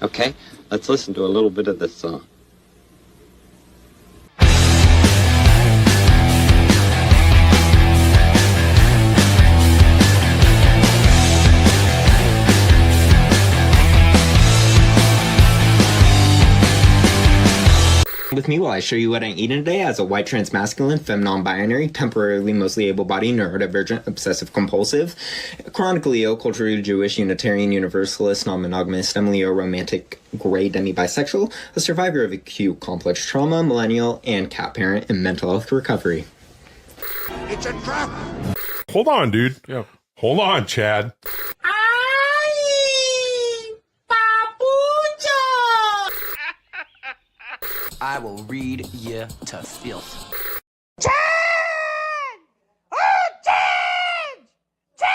Okay, let's listen to a little bit of this song. With me while I show you what I'm eating today as a white transmasculine, femme non-binary, temporarily mostly able-bodied, neurodivergent, obsessive-compulsive, chronically ill, culturally Jewish, Unitarian, Universalist, non-monogamous, Emilio romantic, gray, demi-bisexual, a survivor of acute complex trauma, millennial, and cat parent in mental health recovery. It's a trap! Hold on, dude. Yeah. Hold on, Chad. I will read you to filth. Chad! Oh, Chad! Chad!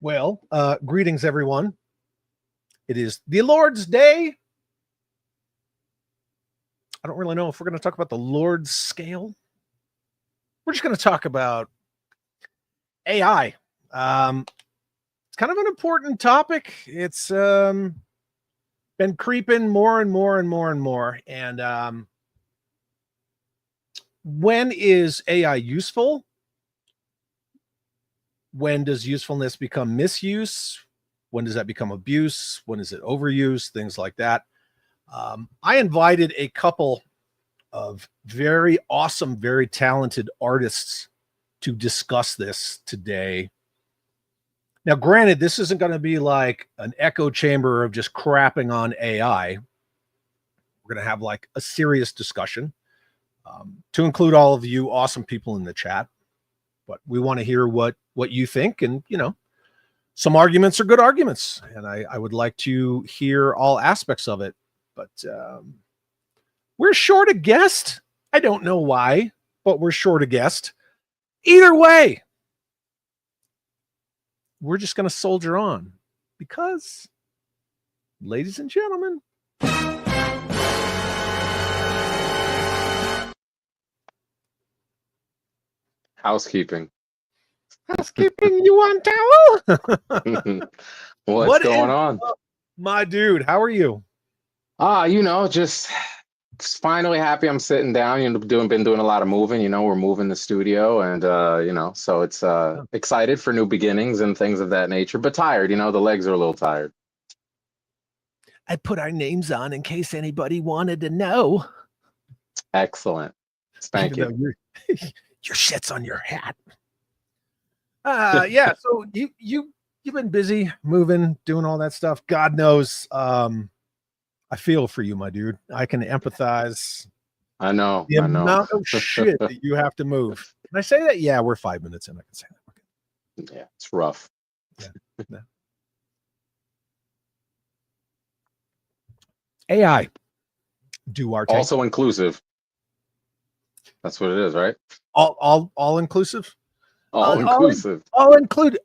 Well, greetings, everyone. It is the Lord's Day. I don't really know if we're going to talk about the Lord's scale. We're just going to talk about AI. It's kind of an important topic. It's been creeping more and more and more and more. And when is AI useful? When does usefulness become misuse? When does that become abuse? When is it overuse? Things like that. I invited a couple of very awesome, very talented artists to discuss this today. Now, granted, this isn't going to be like an echo chamber of just crapping on AI. We're going to have like a serious discussion to include all of you awesome people in the chat. But we want to hear what you think, and some arguments are good arguments, and I would like to hear all aspects of it. But we're short a guest. I don't know why, but we're short a guest. Either way, we're just going to soldier on because, ladies and gentlemen, Housekeeping. You want towel? What's going on? My dude, how are you? Just finally happy I'm sitting down. Been doing a lot of moving. We're moving the studio, and so it's excited for new beginnings and things of that nature. But tired. The legs are a little tired. I put our names on in case anybody wanted to know. Excellent. Thank you. Your shit's on your hat. Yeah. So you've been busy moving, doing all that stuff. God knows. I feel for you, my dude. I can empathize. I know. The amount of shit that you have to move. Can I say that? Yeah, we're 5 minutes in. I can say that. Yeah, it's rough. Yeah. AI. Duarte. Also inclusive. That's what it is, right? All inclusive. All inclusive. All included.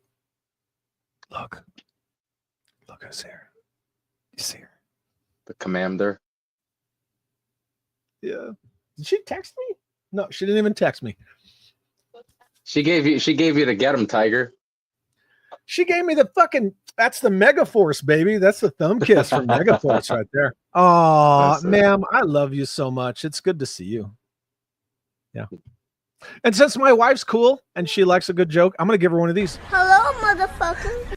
Look, I see her. You see her? The commander. Yeah. Did she text me? No, she didn't even text me. She gave you to get him, Tiger. She gave me the fucking, that's the Megaforce, baby. That's the thumb kiss from Megaforce right there. Oh, ma'am, I love you so much. It's good to see you. Yeah. And since my wife's cool and she likes a good joke, I'm going to give her one of these. Hello, motherfucker.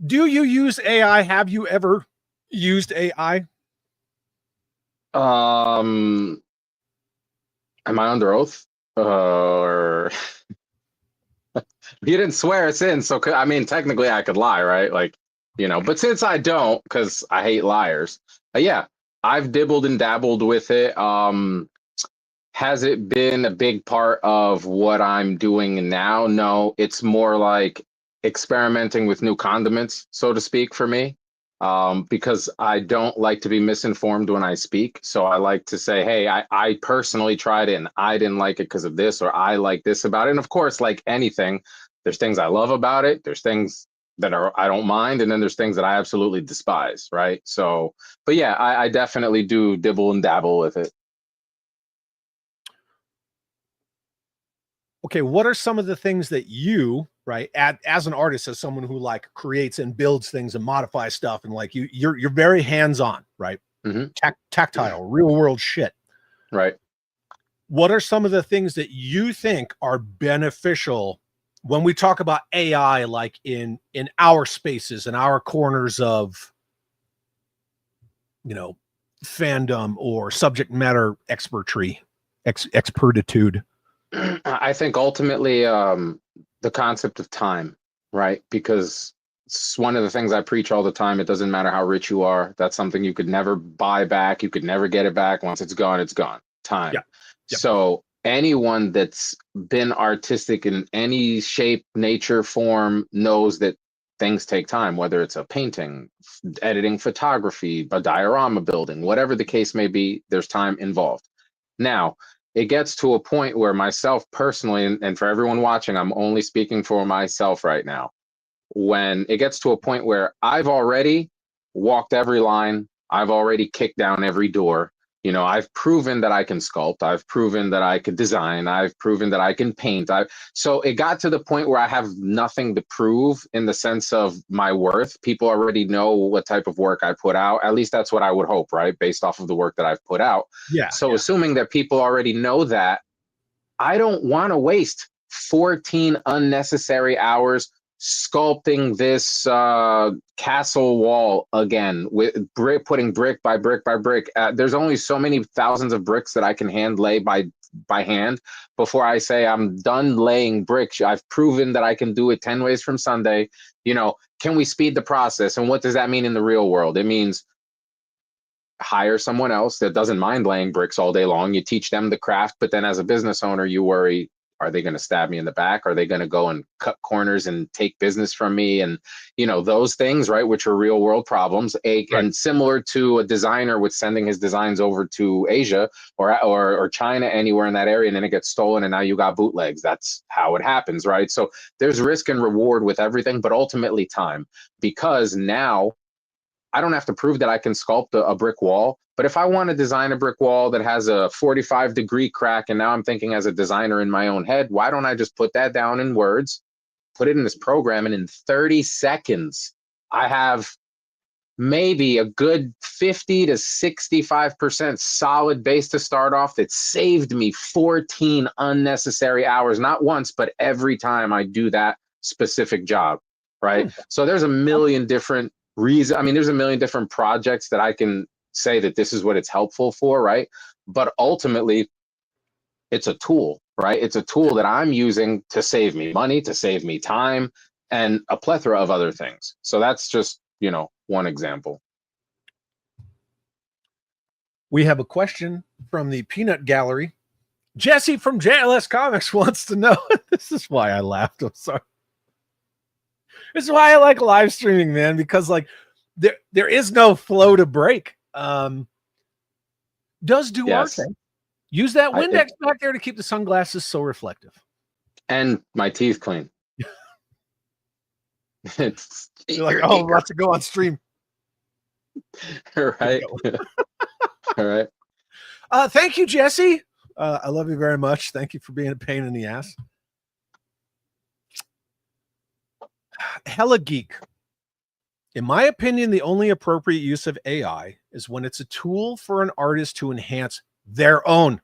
Do you use AI? Have you ever used AI? Am I under oath? Or you didn't swear us in, so I mean, technically, I could lie, right? Like, but since I don't, because I hate liars. Yeah, I've dibbled and dabbled with it. Has it been a big part of what I'm doing now? No, it's more like experimenting with new condiments, so to speak, for me. Because I don't like to be misinformed when I speak. So I like to say, hey, I personally tried it and I didn't like it because of this, or I like this about it. And of course, like anything, there's things I love about it. There's things that I don't mind. And then there's things that I absolutely despise. Right. So, but yeah, I definitely do dibble and dabble with it. Okay, what are some of the things that you, right, as an artist, as someone who like creates and builds things and modifies stuff, and like you're very hands-on, right? Mm-hmm. Tactile, real world shit. Right. What are some of the things that you think are beneficial when we talk about AI, like in our spaces and our corners of, fandom or subject matter expertitude? I think ultimately the concept of time, right? Because it's one of the things I preach all the time. It doesn't matter how rich you are. That's something you could never buy back. You could never get it back. Once it's gone, it's gone. Time. Yeah. Yep. So anyone that's been artistic in any shape, nature, form knows that things take time, whether it's a painting, editing photography, a diorama building, whatever the case may be, there's time involved. Now, it gets to a point where myself personally, and for everyone watching, I'm only speaking for myself right now. When it gets to a point where I've already walked every line, I've already kicked down every door. I've proven that I can sculpt. I've proven that I could design. I've proven that I can paint. So it got to the point where I have nothing to prove in the sense of my worth. People already know what type of work I put out. At least that's what I would hope, right? Based off of the work that I've put out. Yeah. So assuming that people already know that, I don't want to waste 14 unnecessary hours sculpting this castle wall again, with putting brick by brick by brick. There's only so many thousands of bricks that I can hand lay by hand before I say I'm done laying bricks. I've proven that I can do it 10 ways from Sunday. Can we speed the process? And what does that mean in the real world? It means hire someone else that doesn't mind laying bricks all day long. You teach them the craft, but then as a business owner, you worry, are they going to stab me in the back? Are they going to go and cut corners and take business from me? And, those things, right, which are real world problems. And similar to a designer with sending his designs over to Asia or China, anywhere in that area, and then it gets stolen and now you got bootlegs. That's how it happens, right? So there's risk and reward with everything, but ultimately time. Because now I don't have to prove that I can sculpt a brick wall. But if I want to design a brick wall that has a 45-degree crack, and now I'm thinking as a designer in my own head, why don't I just put that down in words, put it in this program, and in 30 seconds, I have maybe a good 50 to 65% solid base to start off that saved me 14 unnecessary hours, not once, but every time I do that specific job, right? So there's a million different reasons. I mean, there's a million different projects that I can say that this is what it's helpful for, right? But ultimately, it's a tool, right? It's a tool that I'm using to save me money, to save me time, and a plethora of other things. So that's just, one example. We have a question from the Peanut Gallery. Jesse from JLS Comics wants to know. This is why I laughed. I'm sorry. This is why I like live streaming, man, because like there is no flow to break. Does Duarte Use that Windex back there to keep the sunglasses so reflective. And my teeth clean. You're like, oh, I'm about to go on stream. Right. All right. Thank you, Jesse. I love you very much. Thank you for being a pain in the ass. Hella Geek. In my opinion, the only appropriate use of AI is when it's a tool for an artist to enhance their own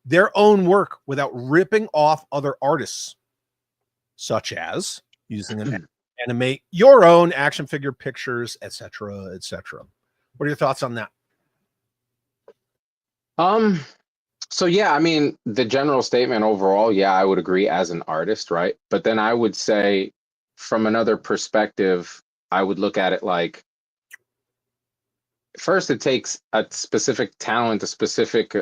work without ripping off other artists, such as using an animate your own action figure pictures, etc., etc. What are your thoughts on that? So yeah, I mean, the general statement overall, yeah, I would agree as an artist, right? But then I would say from another perspective, I would look at it like, first, it takes a specific talent, a specific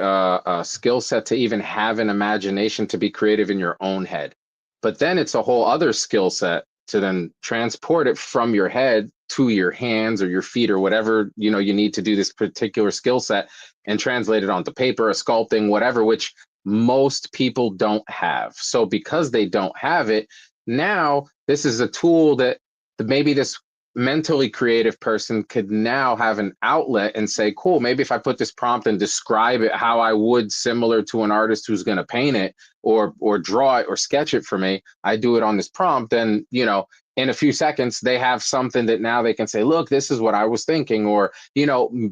skill set to even have an imagination to be creative in your own head. But then it's a whole other skill set to then transport it from your head to your hands or your feet or whatever, you need to do this particular skill set and translate it onto paper, a sculpting, whatever, which most people don't have. So because they don't have it, now this is a tool that maybe this mentally creative person could now have an outlet and say, cool, maybe if I put this prompt and describe it how I would, similar to an artist who's going to paint it or draw it or sketch it for me, I do it on this prompt, and in a few seconds they have something that now they can say, look, this is what I was thinking, or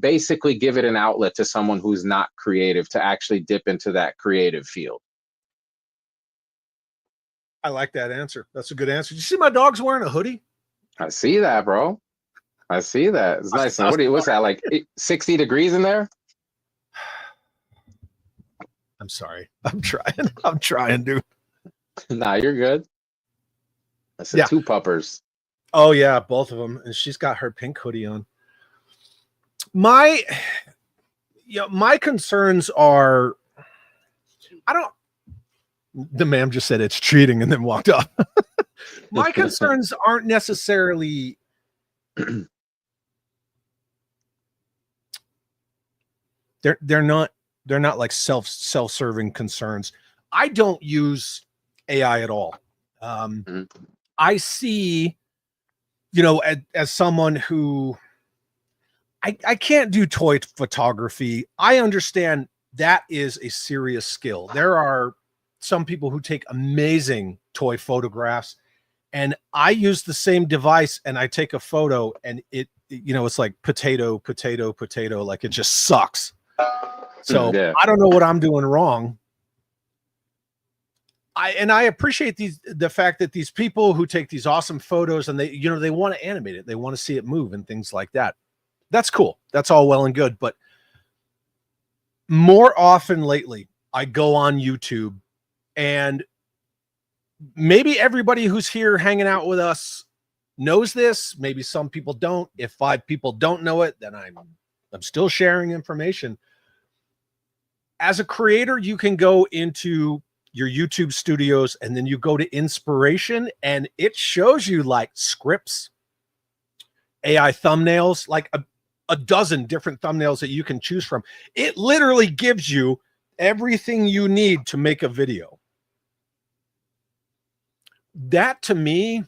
basically give it an outlet to someone who's not creative to actually dip into that creative field. I like that answer. That's a good answer. Did you see my dog's wearing a hoodie? I see that, bro. I see that. It's nice. What's that, like 60 degrees in there? I'm sorry. I'm trying, dude. Nah, you're good. I said two puppers. Oh, yeah, both of them. And she's got her pink hoodie on. My concerns are, the ma'am just said it's cheating and then walked off. My concerns aren't necessarily they're not like self-serving concerns. I don't use AI at all. I see, as someone who I can't do toy photography. I understand that is a serious skill. There are some people who take amazing toy photographs, and I use the same device and I take a photo and it's like potato, like it just sucks. So I don't know what I'm doing wrong. I appreciate the fact that these people who take these awesome photos and they want to animate it, they want to see it move and things like that. That's cool. That's all well and good. But more often lately, I go on YouTube, and maybe everybody who's here hanging out with us knows this. Maybe some people don't. If 5 people don't know it, then I'm still sharing information. As a creator, you can go into your YouTube studios and then you go to inspiration, and it shows you like scripts, AI thumbnails, like a dozen different thumbnails that you can choose from. It literally gives you everything you need to make a video. That, to me,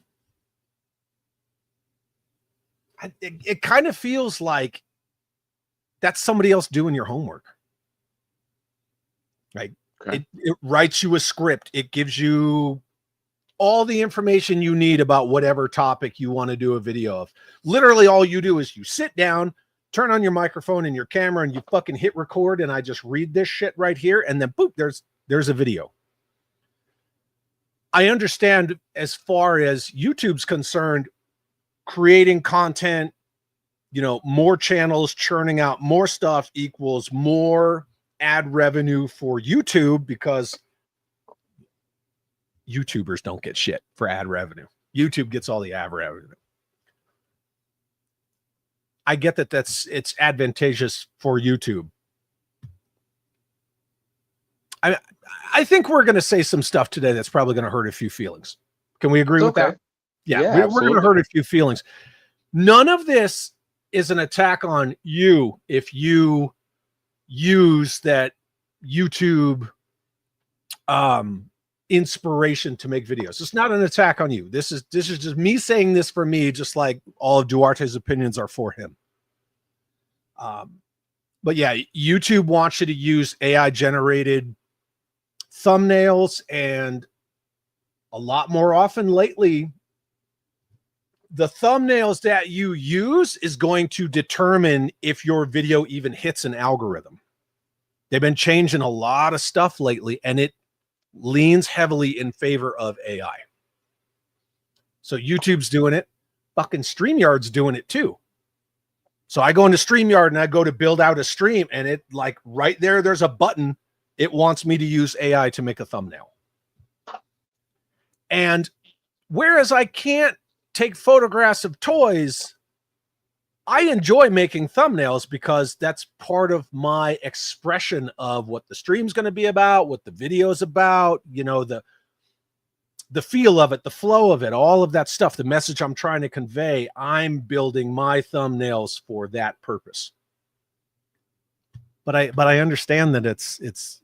it kind of feels like that's somebody else doing your homework. Right? Okay. It writes you a script. It gives you all the information you need about whatever topic you want to do a video of. Literally, all you do is you sit down, turn on your microphone and your camera, and you fucking hit record, and I just read this shit right here, and then boop, there's a video. I understand, as far as YouTube's concerned, creating content, more channels churning out more stuff equals more ad revenue for YouTube, because YouTubers don't get shit for ad revenue. YouTube gets all the ad revenue. I get that it's advantageous for YouTube. I think we're going to say some stuff today that's probably going to hurt a few feelings. Can we agree with that? Yeah, we're going to hurt a few feelings. None of this is an attack on you if you use that YouTube inspiration to make videos. It's not an attack on you. This is just me saying this for me, just like all of Duarte's opinions are for him. But yeah, YouTube wants you to use AI generated thumbnails, and a lot more often lately, the thumbnails that you use is going to determine if your video even hits an algorithm. They've been changing a lot of stuff lately, and it leans heavily in favor of AI. So YouTube's doing it. Fucking StreamYard's doing it too. So I go into StreamYard and I go to build out a stream, and it like right there, there's a button. It wants me to use AI to make a thumbnail. And whereas I can't take photographs of toys, I enjoy making thumbnails because that's part of my expression of what the stream's going to be about, what the video's about, you know, the feel of it, the flow of it, all of that stuff, the message I'm trying to convey. I'm building my thumbnails for that purpose. But I understand that it's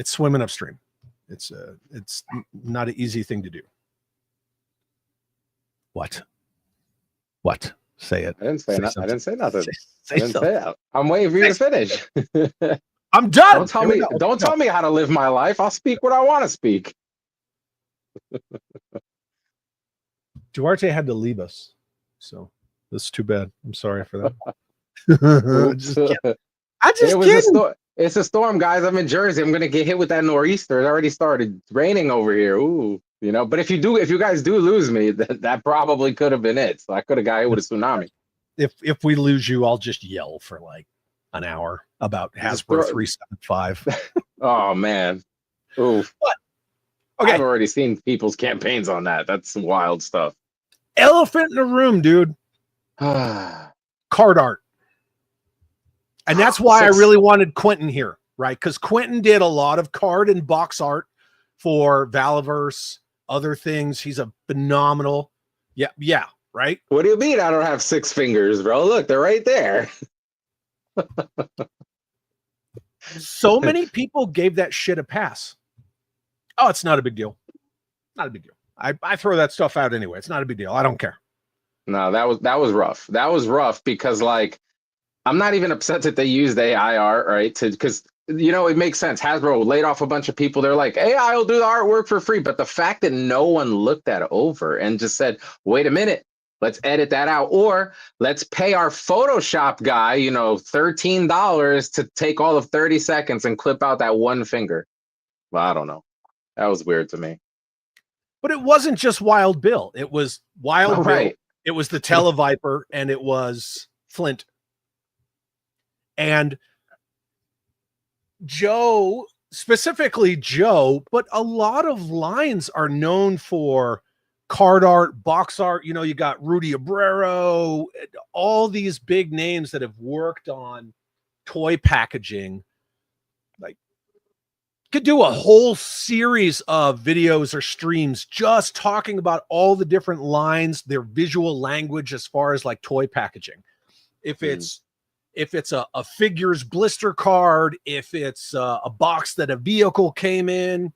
swimming upstream. It's not an easy thing to do. What? Say it. I didn't say nothing. I didn't say nothing. Say I didn't something. say that. I'm waiting for you to finish. I'm done. Don't tell me how to live my life. I'll speak what I want to speak. Duarte had to leave us, so that's too bad. I'm sorry for that. Just kidding. I just kidding. It's a storm, guys. I'm in Jersey. I'm gonna get hit with that nor'easter. It already started raining over here. Ooh, you know. But if you guys do lose me, that probably could have been it. So I could have got hit with a tsunami. If we lose you, I'll just yell for like an hour about Hasbro 375. Oh man. Oof. What? Okay. I've already seen people's campaigns on that. That's some wild stuff. Elephant in the room, dude. Card art. And that's why I really wanted Quinton here, right? Because Quinton did a lot of card and box art for Valaverse, other things. He's a phenomenal. Yeah, right? What do you mean I don't have 6 fingers, bro? Look, they're right there. So many people gave that shit a pass. Oh, it's not a big deal. Not a big deal. I throw that stuff out anyway. It's not a big deal. I don't care. No, that was rough. That was rough because like I'm not even upset that they used AI art, right? Because you know it makes sense. Hasbro laid off a bunch of people. They're like, AI will do the artwork for free. But the fact that no one looked that over and just said, wait a minute, let's edit that out, or let's pay our Photoshop guy, you know, $13 to take all of 30 seconds and clip out that one finger. Well, I don't know. That was weird to me. But it wasn't just Wild Bill. It was Wild Bill. Right. It was the Televiper, and it was Flint. And Joe, specifically Joe, but a lot of lines are known for card art, box art. You know, you got Rudy Abrero, all these big names that have worked on toy packaging. Like, could do a whole series of videos or streams just talking about all the different lines, their visual language as far as like toy packaging. If it's a figures blister card, if it's a box that a vehicle came in,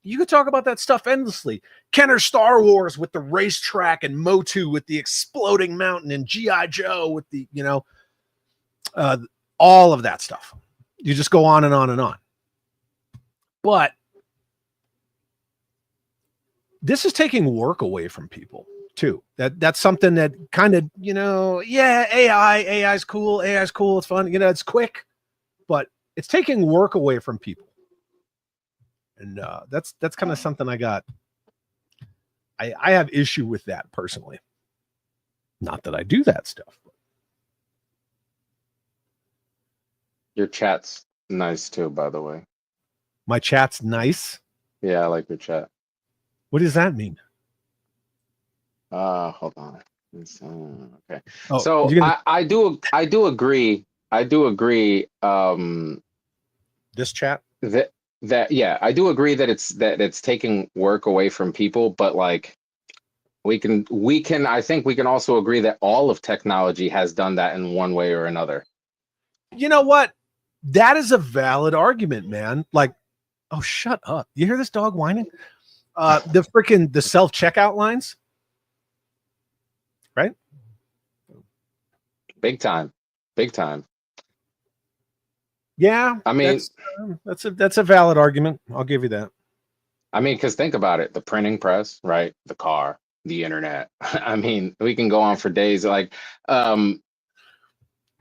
you could talk about that stuff endlessly. Kenner Star Wars with the racetrack, and Motu with the exploding mountain, and G.I. Joe with the, you know, all of that stuff. You just go on and on and on. But this is taking work away from people too. That's something that kind of, you know, yeah, AI's cool. AI's cool. It's fun. You know, it's quick, but it's taking work away from people. And that's kind of something I have issue with that personally. Not that I do that stuff. Your chat's nice too, by the way. My chat's nice. Yeah, I like your chat. What does that mean? Hold on. Okay. Oh, so I do agree. I do agree. This chat? That yeah, I do agree that it's taking work away from people, but like we can I think we can also agree that all of technology has done that in one way or another. You know what? that is a valid argument, man. Like, oh, shut up. You hear this dog whining? The self-checkout lines, right? Big time. Big time. Yeah. I mean, that's a valid argument. I'll give you that. I mean, because think about it, the printing press, right? The car, the internet. I mean, we can go on for days. Like,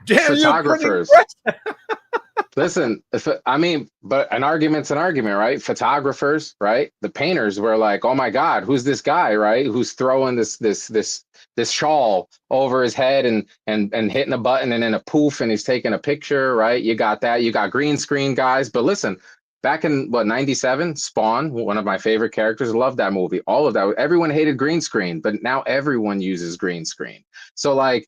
photographers. Listen, but an argument's an argument, right? Photographers, right? The painters were like, "Oh my God, who's this guy, right? Who's throwing this shawl over his head and hitting a button and then a poof and he's taking a picture, right?" You got that. You got green screen guys. But listen, back in 97, Spawn, one of my favorite characters, loved that movie. All of that. Everyone hated green screen, but now everyone uses green screen. So like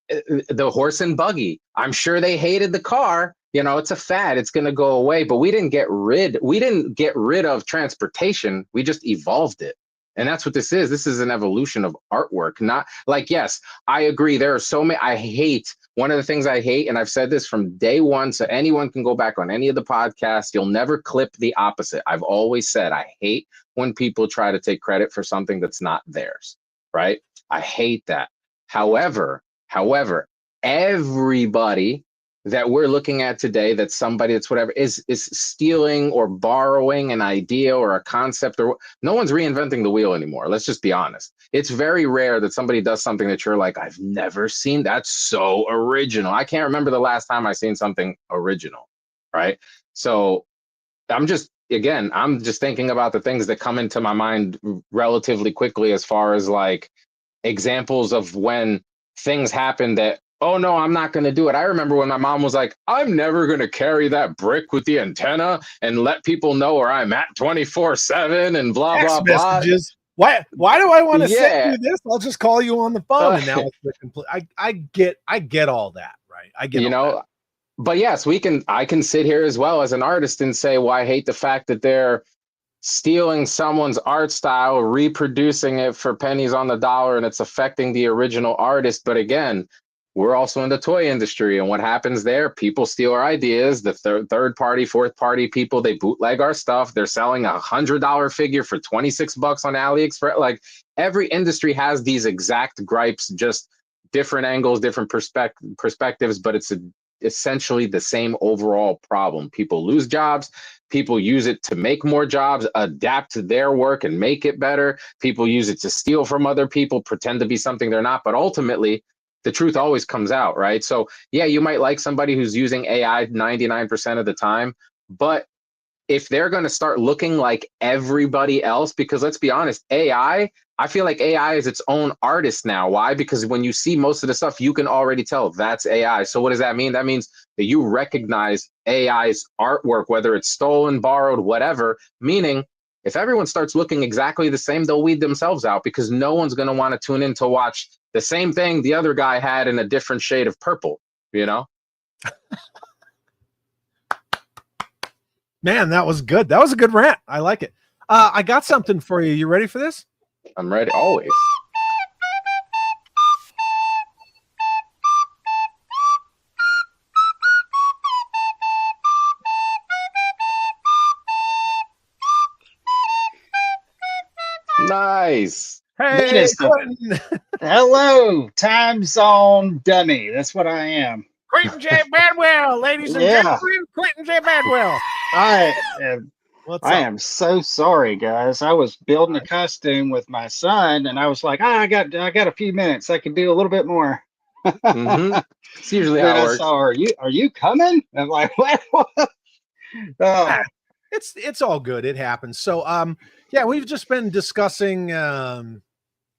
the horse and buggy, I'm sure they hated the car. You know, it's a fad. It's going to go away. But we didn't get rid of transportation. We just evolved it. And that's what this is. This is an evolution of artwork. Not like, yes, I agree. There are so many. One of the things I hate, and I've said this from day one, so anyone can go back on any of the podcasts. You'll never clip the opposite. I've always said I hate when people try to take credit for something that's not theirs, right? I hate that. However, everybody that we're looking at today, that somebody that's whatever is stealing or borrowing an idea or a concept, or no one's reinventing the wheel anymore. Let's just be honest. It's very rare that somebody does something that you're like, I've never seen. That's so original. I can't remember the last time I seen something original, right? So I'm just thinking about the things that come into my mind relatively quickly as far as like examples of when things happen that, oh no, I'm not going to do it. I remember when my mom was like, I'm never going to carry that brick with the antenna and let people know where I'm at 24/7 and blah, Text blah, blah. messages. Why do I want to Yeah. send you this? I'll just call you on the phone. And now it's the complete. I get all that, right? I get, that. But yes, I can sit here as well as an artist and say, well, I hate the fact that they're stealing someone's art style, reproducing it for pennies on the dollar, and it's affecting the original artist. But again, we're also in the toy industry, and what happens there? People steal our ideas. The third party, fourth party people, they bootleg our stuff. They're selling $100 figure for $26 on AliExpress. Like every industry has these exact gripes, just different angles, different perspectives, but it's essentially the same overall problem. People lose jobs. People use it to make more jobs, adapt to their work and make it better. People use it to steal from other people, pretend to be something they're not. But ultimately, the truth always comes out, right? So yeah, you might like somebody who's using AI 99% of the time, but if they're going to start looking like everybody else, because let's be honest, I feel like AI is its own artist now. Why? Because when you see most of the stuff, you can already tell that's AI. So what does that mean? That means that you recognize AI's artwork, whether it's stolen, borrowed, whatever, meaning if everyone starts looking exactly the same, they'll weed themselves out because no one's going to want to tune in to watch the same thing the other guy had in a different shade of purple, you know? Man, that was good. That was a good rant. I like it. I got something for you. You ready for this? I'm ready, always. Nice. Hey, Quinton. Hello, time zone dummy. That's what I am. Quinton J. Bedwell, ladies and gentlemen. Quinton J. Bedwell. I I am so sorry, guys. I was building a costume with my son, and I was like, I got a few minutes. I can do a little bit more. Mm-hmm. It's usually how it works. Are you coming? I'm like, what? Oh. It's all good. It happens. So yeah, we've just been discussing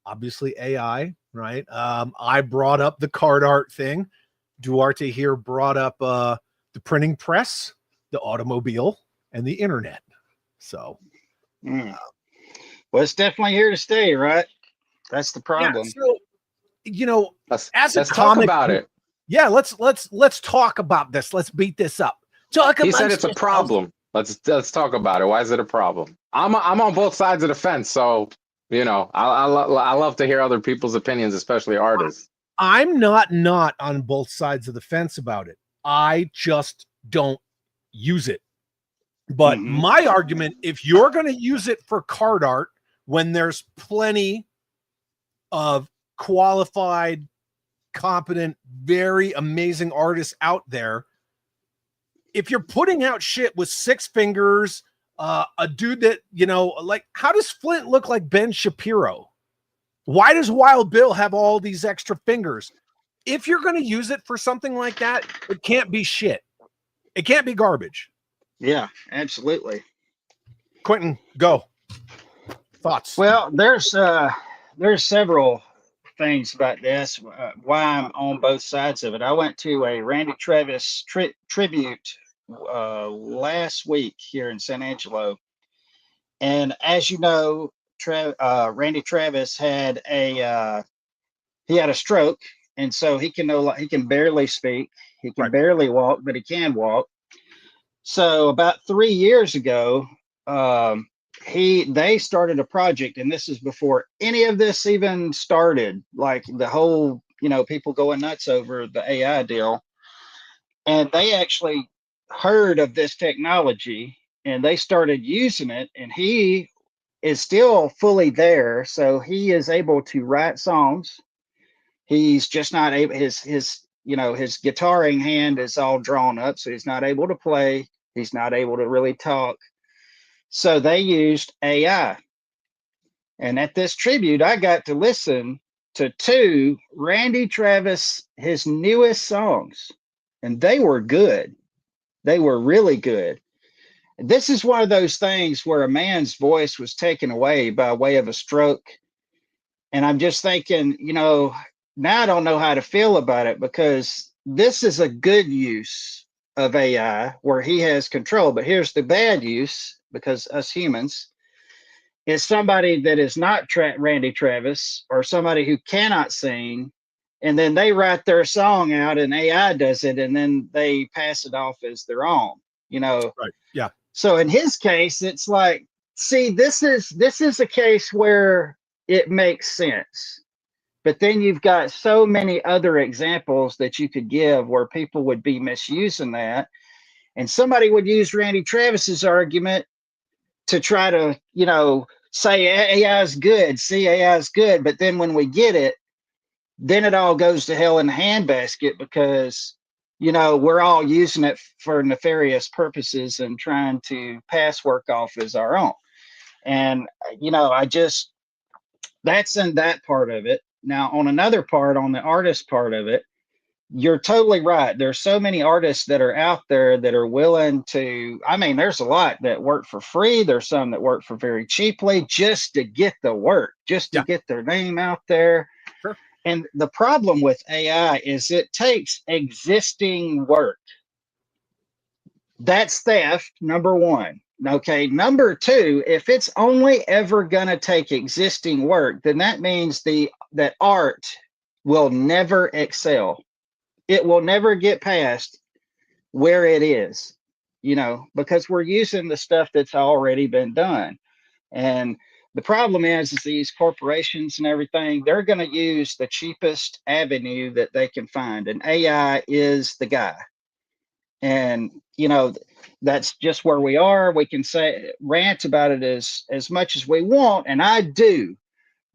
obviously AI, right? I brought up the card art thing. Duarte here brought up the printing press, the automobile, and the internet. So well, it's definitely here to stay, right? That's the problem. Yeah, so, you know, let's talk about it. Yeah, let's talk about this. Let's beat this up. He said it's a problem. Let's talk about it. Why is it a problem? I'm on both sides of the fence, so you know, I love to hear other people's opinions, especially artists. I'm not on both sides of the fence about it. I just don't use it. But my argument, if you're going to use it for card art, when there's plenty of qualified, competent, very amazing artists out there, if you're putting out shit with 6 fingers, a dude that, you know, like, how does Flint look like Ben Shapiro? Why does Wild Bill have all these extra fingers? If you're going to use it for something like that, it can't be shit. It can't be garbage. Yeah, absolutely. Quinton, go. Thoughts? Well, there's several things about this, why I'm on both sides of it. I went to a Randy Travis tribute last week here in San Angelo, and as you know, Randy Travis had a stroke, and so he can barely speak, he can barely walk, but he can walk. So about 3 years ago, they started a project, and this is before any of this even started, like the whole, you know, people going nuts over the AI deal. And they actually heard of this technology and they started using it, and he is still fully there. So he is able to write songs. He's just not able, his guitaring hand is all drawn up, so he's not able to play. He's not able to really talk. So they used AI. And at this tribute, I got to listen to 2 Randy Travis, his newest songs, and they were good. They were really good. This is one of those things where a man's voice was taken away by way of a stroke. And I'm just thinking, you know, now I don't know how to feel about it, because this is a good use of AI where he has control. But here's the bad use, because us humans, is somebody that is not Randy Travis, or somebody who cannot sing, and then they write their song out and AI does it, and then they pass it off as their own, you know? Right. Yeah. So in his case, it's like, see, this is a case where it makes sense. But then you've got so many other examples that you could give where people would be misusing that. And somebody would use Randy Travis's argument to try to, you know, say AI is good, see, AI is good. But then when we get it, then it all goes to hell in the handbasket, because, you know, we're all using it for nefarious purposes and trying to pass work off as our own. And, you know, that's in that part of it. Now, on another part, on the artist part of it, you're totally right. There's so many artists that are out there that are willing to, I mean, there's a lot that work for free. There's some that work for very cheaply just to get the work, just to get their name out there. Sure. And the problem with AI is it takes existing work. That's theft, number one. Okay, number two, if it's only ever going to take existing work, then that means that art will never excel. It will never get past where it is, you know, because we're using the stuff that's already been done. And the problem is these corporations and everything, they're going to use the cheapest avenue that they can find. And AI is the guy. And, you know, that's just where we are. We can say, rant about it as much as we want, and I do.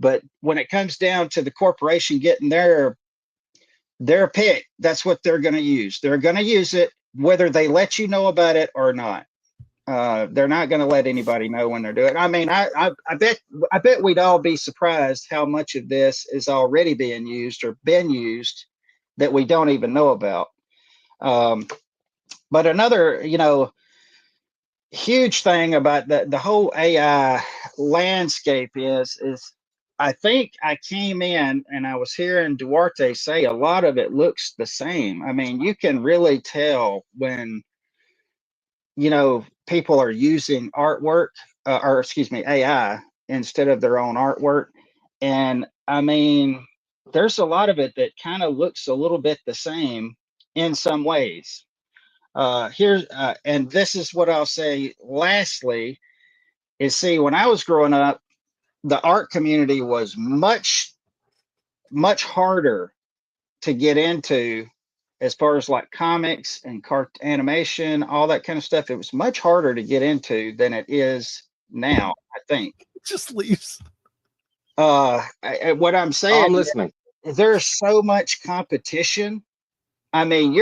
But when it comes down to the corporation getting their pick, that's what they're going to use. They're going to use it whether they let you know about it or not. They're not going to let anybody know when they're doing it. I mean, I bet we'd all be surprised how much of this is already being used or been used that we don't even know about. But another, you know, huge thing about the whole AI landscape is I think I came in and I was hearing Duarte say a lot of it looks the same. I mean, you can really tell when, you know, people are using artwork or excuse me, AI instead of their own artwork. And I mean, there's a lot of it that kind of looks a little bit the same in some ways. And this is what I'll say lastly is, see, when I was growing up, the art community was much harder to get into as far as like comics and animation, all that kind of stuff, it was much harder to get into than it is now, I think. It just leaves. What I'm Oh, saying I'm listening. is there's so much competition. I mean,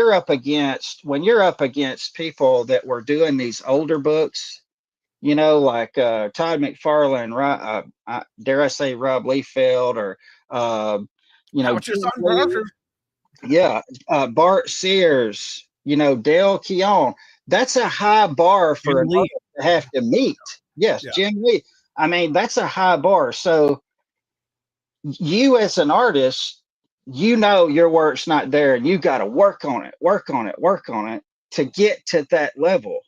when you're up against people that were doing these older books, you know, like Todd McFarlane, dare I say Rob Liefeld, or you know, Bart Sears, you know, Dale Keown. That's a high bar for an artist to have to meet. Yes, Jim Lee. I mean, that's a high bar. So you as an artist, you know your work's not there, and you got to work on it to get to that level.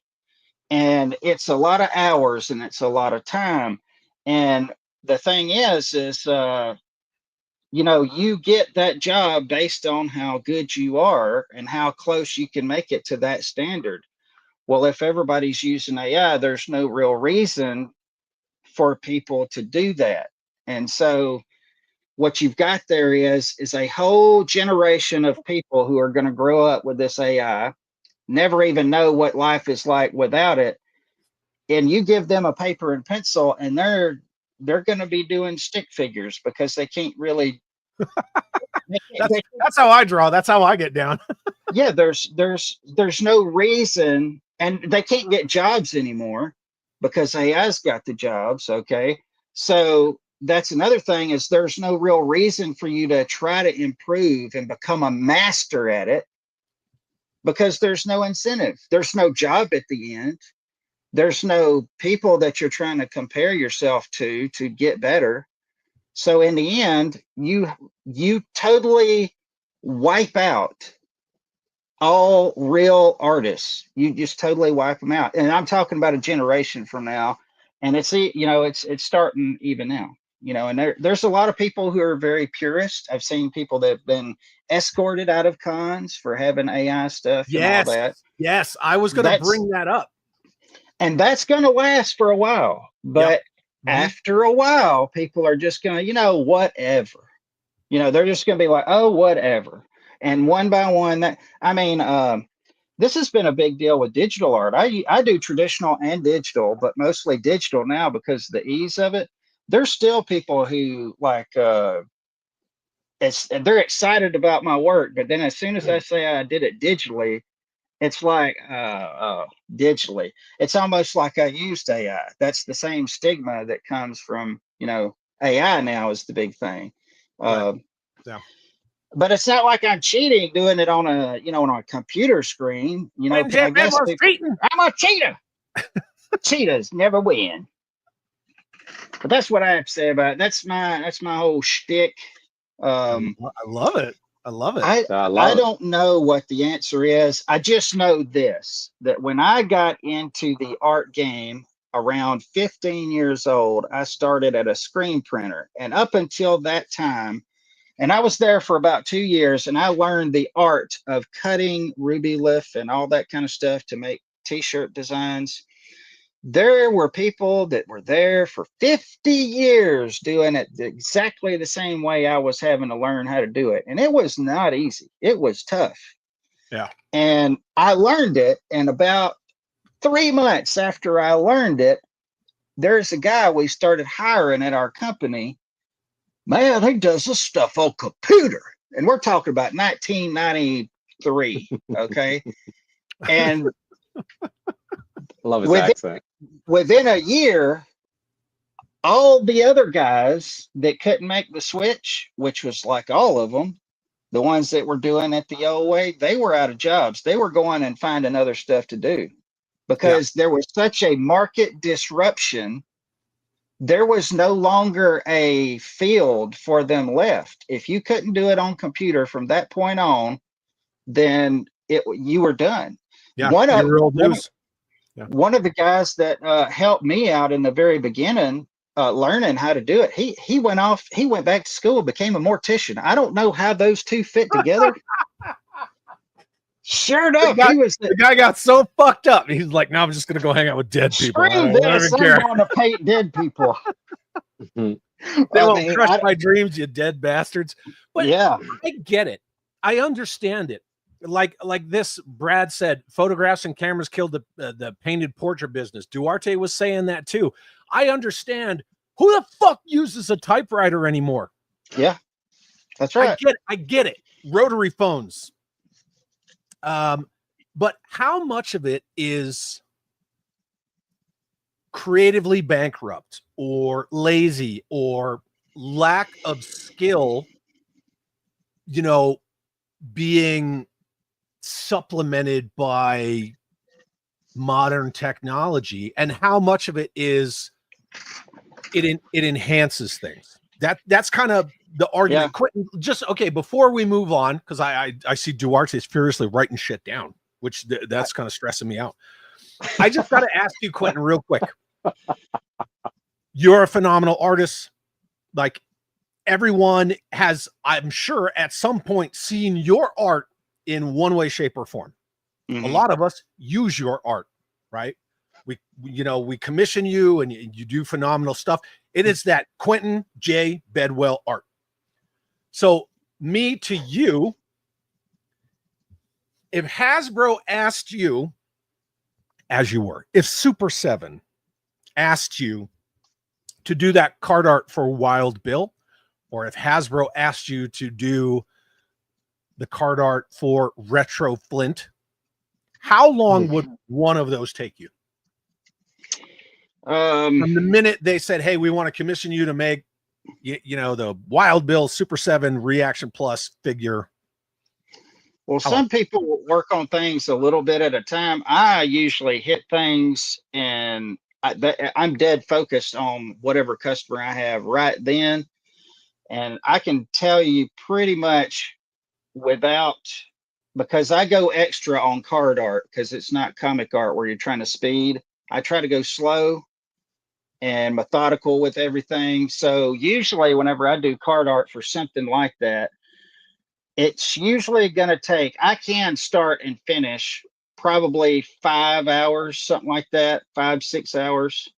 And it's a lot of hours and it's a lot of time. And the thing is you know, you get that job based on how good you are and how close you can make it to that standard. Well, if everybody's using AI, there's no real reason for people to do that. And so what you've got there is a whole generation of people who are going to grow up with this AI, never even know what life is like without it. And you give them a paper and pencil, and they're going to be doing stick figures because they can't really. That's how I draw. That's how I get down. Yeah, there's no reason, and they can't get jobs anymore because AI's got the jobs. Okay, so that's another thing, is there's no real reason for you to try to improve and become a master at it because there's no incentive. There's no job at the end. There's no people that you're trying to compare yourself to get better. So in the end, you totally wipe out all real artists. You just totally wipe them out. And I'm talking about a generation from now. And it's, you know, it's starting even now, you know, and there's a lot of people who are very purist. I've seen people that have been escorted out of cons for having AI stuff and all that. Yes, I was going to bring that up. And that's going to last for a while. But after a while, people are just going to, you know, whatever. You know, they're just going to be like, oh, whatever. And one by one, this has been a big deal with digital art. I do traditional and digital, but mostly digital now because of the ease of it. There's still people who like, they're excited about my work. But then as soon as I say I did it digitally, it's like digitally. It's almost like I used AI. That's the same stigma that comes from, you know, AI now is the big thing. Yeah. But it's not like I'm cheating doing it on a, you know, on a computer screen. You know, I guess I'm a cheater. Cheaters never win. But that's what I have to say about it. That's my whole shtick. I love it. I love it. I don't know what the answer is. I just know this, that when I got into the art game around 15 years old, I started at a screen printer. And up until that time, and I was there for about 2 years, and I learned the art of cutting ruby leaf and all that kind of stuff to make t-shirt designs. There were people that were there for 50 years doing it exactly the same way I was having to learn how to do it. And it was not easy. It was tough. Yeah. And I learned it. And about 3 months after I learned it, there's a guy we started hiring at our company. Man, he does this stuff on computer. And we're talking about 1993. Okay. And love his accent. Within a year, all the other guys that couldn't make the switch, which was like all of them, the ones that were doing it the old way, they were out of jobs. They were going and finding other stuff to do because there was such a market disruption. There was no longer a field for them left. If you couldn't do it on computer from that point on, then you were done. Yeah, One of the guys that helped me out in the very beginning, learning how to do it, he went back to school, became a mortician. I don't know how those two fit together. Sure enough, the guy got so fucked up. He's like, "No, I'm just gonna go hang out with dead people. Screw this! I'm going to paint dead people. They won't crush my dreams, you dead bastards." But yeah, I get it. I understand it. like this. Brad said photographs and cameras killed the painted portrait business. Duarte was saying that too. I understand. Who the fuck uses a typewriter anymore? Yeah, that's right. I get it. Rotary phones. But how much of it is creatively bankrupt or lazy or lack of skill, being supplemented by modern technology, and how much of it is it enhances things? That's kind of the argument. Yeah. Quinton, just okay, before we move on, because I see Duarte is furiously writing shit down, which that's kind of stressing me out. I just got to ask you, Quinton, real quick. You're a phenomenal artist. Like, everyone has, I'm sure, at some point seen your art in one way, shape, or form. Mhm. A lot of us use your art, right? We commission you and you do phenomenal stuff. It is that Quinton J. Bedwell art. So me to you, if Hasbro asked you, as you were, if Super 7 asked you to do that card art for Wild Bill, or if Hasbro asked you to do the card art for Retro Flint, how long would one of those take you? From the minute they said, hey, we want to commission you to make, the Wild Bill Super 7 Reaction Plus figure. Well, some people work on things a little bit at a time. I usually hit things and I'm dead focused on whatever customer I have right then. And I can tell you pretty much because I go extra on card art because it's not comic art where you're trying to speed. I try to go slow and methodical with everything. So usually whenever I do card art for something like that, it's usually going to take, I can start and finish probably 5 hours, something like that, 5-6 hours.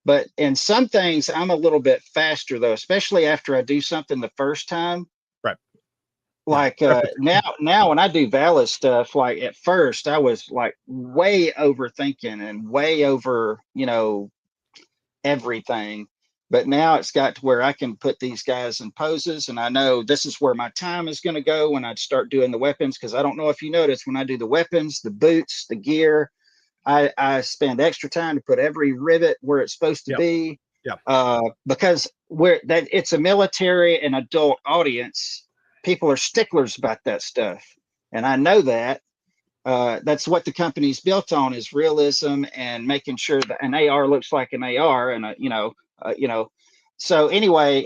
But in some things, I'm a little bit faster though, especially after I do something the first time. Right. Like now when I do valid stuff, like at first I was like way overthinking and way over, everything. But now it's got to where I can put these guys in poses and I know this is where my time is going to go when I start doing the weapons. Because I don't know if you notice, when I do the weapons, the boots, the gear, I spend extra time to put every rivet where it's supposed to be. Yeah. Because it's a military and adult audience. People are sticklers about that stuff. And I know that. That's what the company's built on, is realism and making sure that an AR looks like an AR, and so anyway,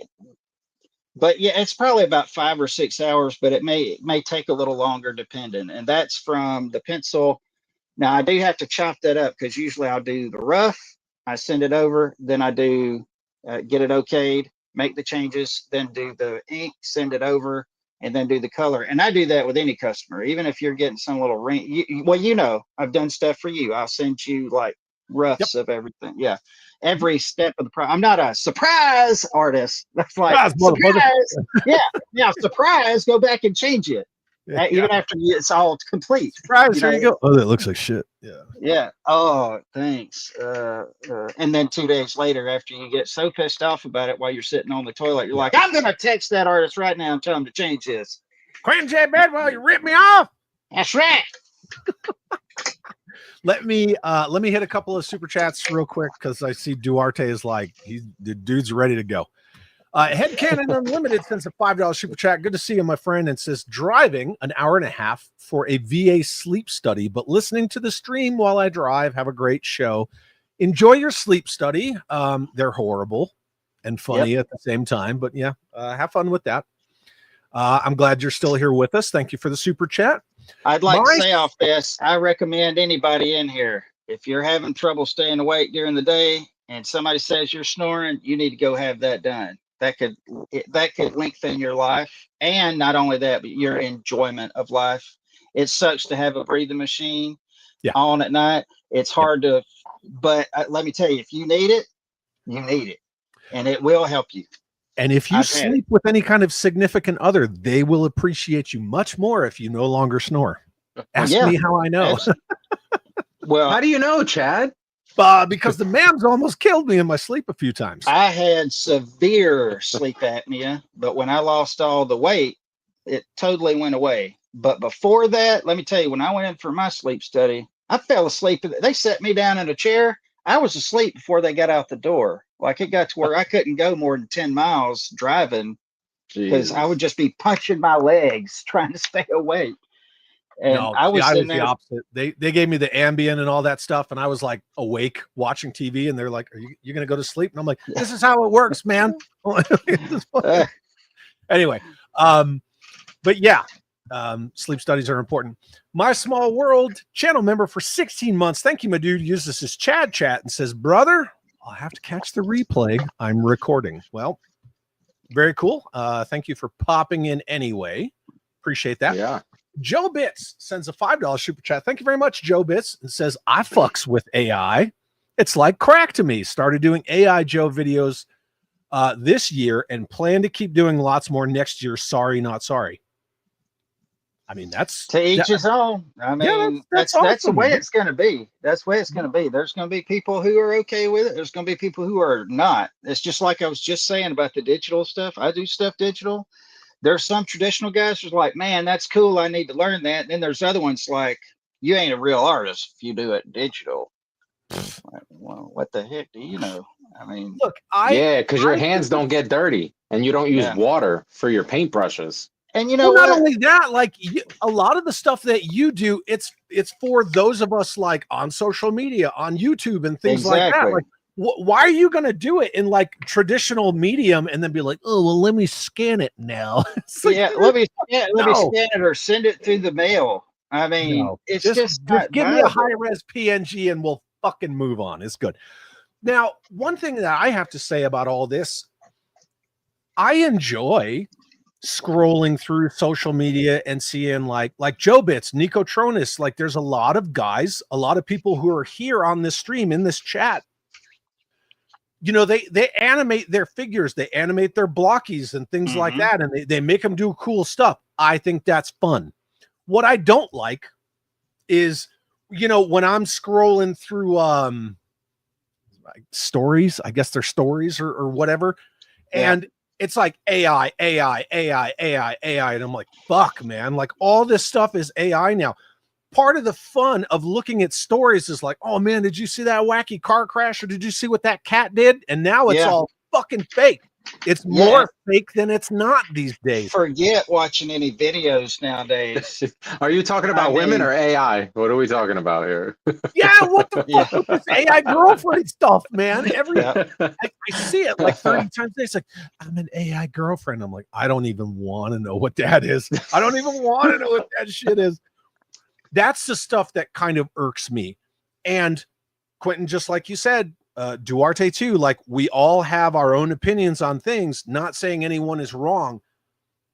but yeah, it's probably about 5 or 6 hours, but it may take a little longer depending. And that's from the pencil. Now I do have to chop that up because usually I'll do the rough, I send it over, then I do get it okayed, make the changes, then do the ink, send it over, and then do the color. And I do that with any customer, even if you're getting some little ring. I've done stuff for you. I'll send you like roughs of everything. Yeah. Every step of the I'm not a surprise artist. That's like surprise. Yeah. Surprise. Go back and change it. Even after it's all complete. Surprise, there you go. Oh, that looks like shit. Yeah. Yeah. Oh, thanks. And then 2 days later, after you get so pissed off about it while you're sitting on the toilet, you're like, I'm gonna text that artist right now and tell him to change this. Quinton J. Bedwell, you ripped me off. That's right. Let me hit a couple of super chats real quick because I see Duarte is like, the dude's ready to go. Headcanon Unlimited sends a $5 super chat. Good to see you, my friend. And says, driving an hour and a half for a VA sleep study, but listening to the stream while I drive. Have a great show. Enjoy your sleep study. They're horrible and funny at the same time, but yeah, have fun with that. I'm glad you're still here with us. Thank you for the super chat. I'd like to say off this, I recommend anybody in here, if you're having trouble staying awake during the day and somebody says you're snoring, you need to go have that done. That could lengthen your life, and not only that, but your enjoyment of life. It sucks to have a breathing machine on at night. It's hard but let me tell you, if you need it, and it will help you. And if you I've had sleep with any kind of significant other, they will appreciate you much more if you no longer snore. Ask Yeah. me how I know. Well, How do you know, Chad? Because the MAMs almost killed me in my sleep a few times. I had severe sleep apnea, but when I lost all the weight, it totally went away. But before that, let me tell you, when I went in for my sleep study, I fell asleep. They set me down in a chair. I was asleep before they got out the door. Like it got to where I couldn't go more than 10 miles driving because I would Jesus. just be punching my legs trying to stay awake. And No, I see, was I in was the there. opposite. They gave me the Ambien and all that stuff, and I was like awake watching TV, and they're like, "Are you gonna go to sleep?" And I'm like, "This is how it works, man." Uh, Anyway, but yeah, sleep studies are important. My Small World channel member for 16 months. Thank you, my dude. Uses his Chad chat and says, "Brother, I'll have to catch the replay. I'm recording." Well, very cool. Thank you for popping in anyway. Appreciate that. Yeah. Joe Bits sends a $5 super chat. Thank you very much, Joe Bits, and says, I fucks with AI. It's like crack to me. Started doing AI Joe videos this year and plan to keep doing lots more next year. Sorry, not sorry. I mean, that's to each his own. I mean, that's that's the awesome. way it's going to be. That's the way it's going to be. There's going to be people who are okay with it. There's going to be people who are not. It's just like I was just saying about the digital stuff. I do stuff digital. There's some traditional guys who's like, man, that's cool. I need to learn that. And then there's other ones like, you ain't a real artist if you do it digital. Like, well, what the heck do you know? I mean, Look, Yeah, because your hands don't get dirty and you don't use Yeah. water for your paintbrushes. and you know well, not what? only that, like a lot of the stuff that you do, it's for those of us like on social media, on YouTube, and things like that. Exactly. Like, why are you going to do it in like traditional medium and then be like, oh well, let me scan it now? It's like, Yeah, let me no. scan it or send it through the mail. I mean, No, it's just just not give me a viable. high res PNG and we'll fucking move on. It's good. Now, one thing that I have to say about all this, I enjoy scrolling through social media and seeing like Joe Bits, Nico Tronus. Like, there's a lot of guys, a lot of people who are here on this stream in this chat. You know, they animate their figures, they animate their blockies and things like that, and they make them do cool stuff. I think that's fun. What I don't like is, you know, when I'm scrolling through stories, I guess they're stories or whatever, and it's like AI, and I'm like, fuck, man, like all this stuff is AI now. Part of the fun of looking at stories is like, oh man, did you see that wacky car crash, or did you see what that cat did? And now it's all fucking fake. It's more fake than it's not these days. Forget watching any videos nowadays. Are you talking about women or AI? What are we talking about here? Yeah, what the fuck with this AI girlfriend stuff, man? I see it like 30 times a day. It's like, I'm an AI girlfriend. I'm like, I don't even want to know what that is. I don't even want to know what that shit is. That's the stuff that kind of irks me. And Quinton, just like you said, Duarte too, like we all have our own opinions on things, not saying anyone is wrong.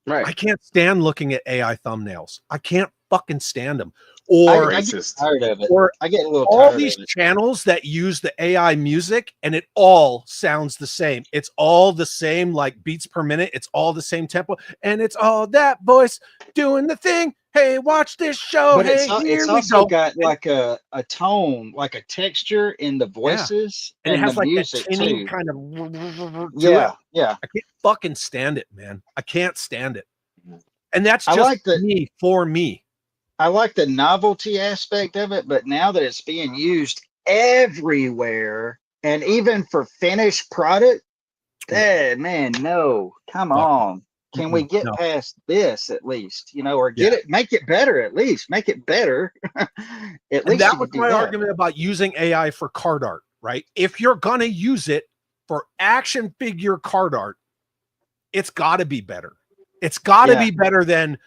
Right. I can't stand looking at AI thumbnails. I can't fucking stand them. Or I get tired of it. Or I get a little all tired these of it. channels that use the AI music and it all sounds the same. It's all the same, like beats per minute. It's all the same tempo, and it's all that voice doing the thing. Hey, watch this show. But hey, it's also got like a tone, like a texture in the voices and it has the like music that tinny too. kind of Yeah. I can't fucking stand it, man. I can't stand it. And that's I just like the me for me. I like the novelty aspect of it, but now that it's being used everywhere and even for finished product, man, no, come on. Can we get past this at least, you know, or get it, make it better at least, make it better. At least that was my argument about using AI for card art, right? If you're going to use it for action figure card art, it's got to be better. It's got to be better than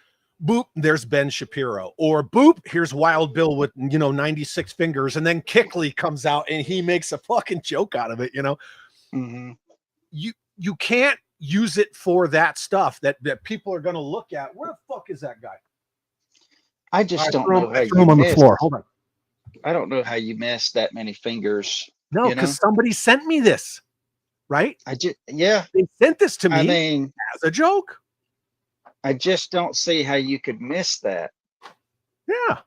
boop, there's Ben Shapiro, or boop, here's Wild Bill with, 96 fingers, and then Kickley comes out and he makes a fucking joke out of it, You can't use it for that stuff that people are going to look at. Where the fuck is that guy? I just don't know. I threw him on the floor. Hold on. I don't know how you missed that many fingers. No, because somebody sent me this, right? Yeah. They sent this to me I mean, as a joke. I just don't see how you could miss that. Yeah.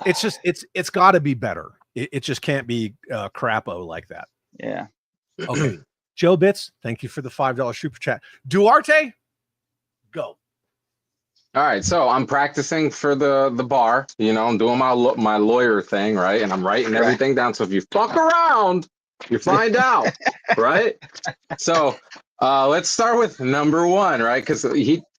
It's just it's got to be better. It just can't be crapo like that. Yeah. Okay. Joe Bits, thank you for the $5 super chat. Duarte, go. All right, so I'm practicing for the bar. You know, I'm doing my lawyer thing, right? And I'm writing everything down. So if you fuck around, you find out, right? So let's start with number one, right? Because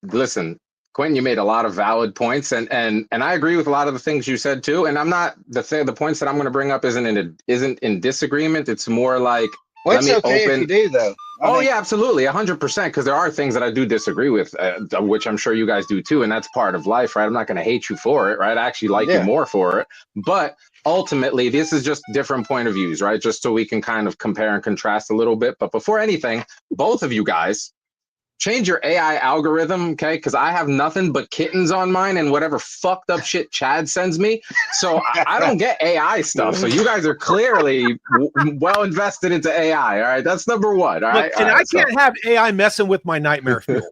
listen, Quentin, you made a lot of valid points, and I agree with a lot of the things you said too. And I'm not the points that I'm going to bring up isn't in disagreement. It's more like well, it's okay if you do though. I mean, yeah, absolutely, 100%. Because there are things that I do disagree with, which I'm sure you guys do too, and that's part of life, right? I'm not going to hate you for it, right? I actually like you more for it, but ultimately, this is just different point of views, right? Just so we can kind of compare and contrast a little bit. But before anything, both of you guys, change your AI algorithm, okay? Because I have nothing but kittens on mine and whatever fucked up shit Chad sends me. So I don't get AI stuff. So you guys are clearly well invested into AI. All right, that's number one. All right, Look, and I can't have AI messing with my nightmare fuel.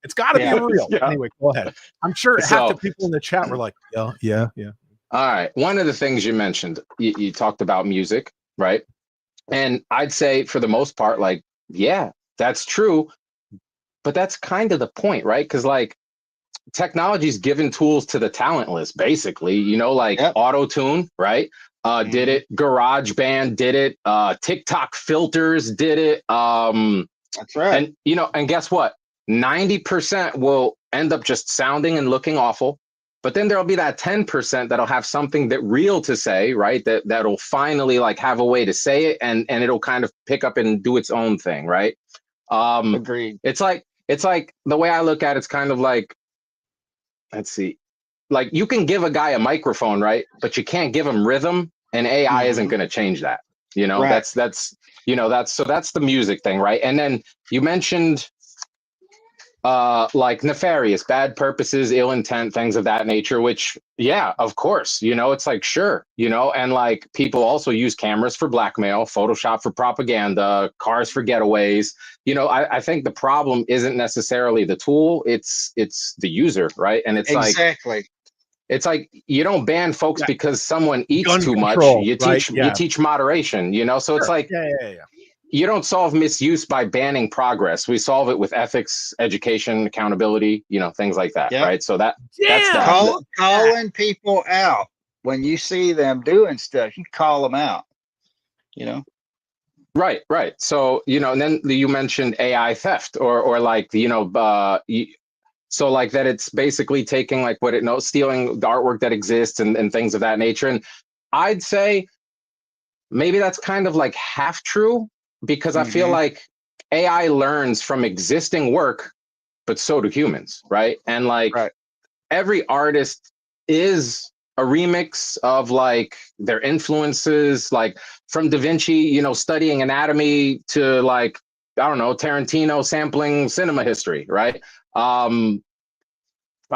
It's got to be real. Yeah. Anyway, go ahead. I'm sure half the people in the chat were like, yeah. All right. One of the things you mentioned, you talked about music, right? And I'd say for the most part, like, yeah, that's true. But that's kind of the point, right? Because like technology's given tools to the talentless, basically, you know, like auto-tune, right? Did it, GarageBand did it, TikTok filters did it. That's right. And you know, and guess what? 90% will end up just sounding and looking awful. But then there'll be that 10% that'll have something that real to say, right? That'll finally like have a way to say it, and it'll kind of pick up and do its own thing, right? Agreed. It's like the way I look at it's kind of like, let's see, like you can give a guy a microphone, right? But you can't give him rhythm, and AI isn't going to change that. You know, that's the music thing, right? And then you mentioned like nefarious, bad purposes, ill intent, things of that nature, which, yeah, of course, you know, it's like, sure, you know, and like people also use cameras for blackmail, Photoshop for propaganda, cars for getaways. You know, I think the problem isn't necessarily the tool, it's the user, right? And it's exactly. It's like you don't ban folks because someone eats Gun too control, much. You teach moderation, you know, so it's like you don't solve misuse by banning progress. We solve it with ethics, education, accountability, you know, things like that, right? So that's that. Calling people out when you see them doing stuff, you call them out, you know? Right. So, you know, and then you mentioned AI theft or like, you know, so like that it's basically taking like what it knows, stealing the artwork that exists and things of that nature. And I'd say maybe that's kind of like half true, because I feel like AI learns from existing work, but so do humans, right? And like every artist is a remix of like their influences, like from Da Vinci, you know, studying anatomy to like, I don't know, Tarantino sampling cinema history, right? I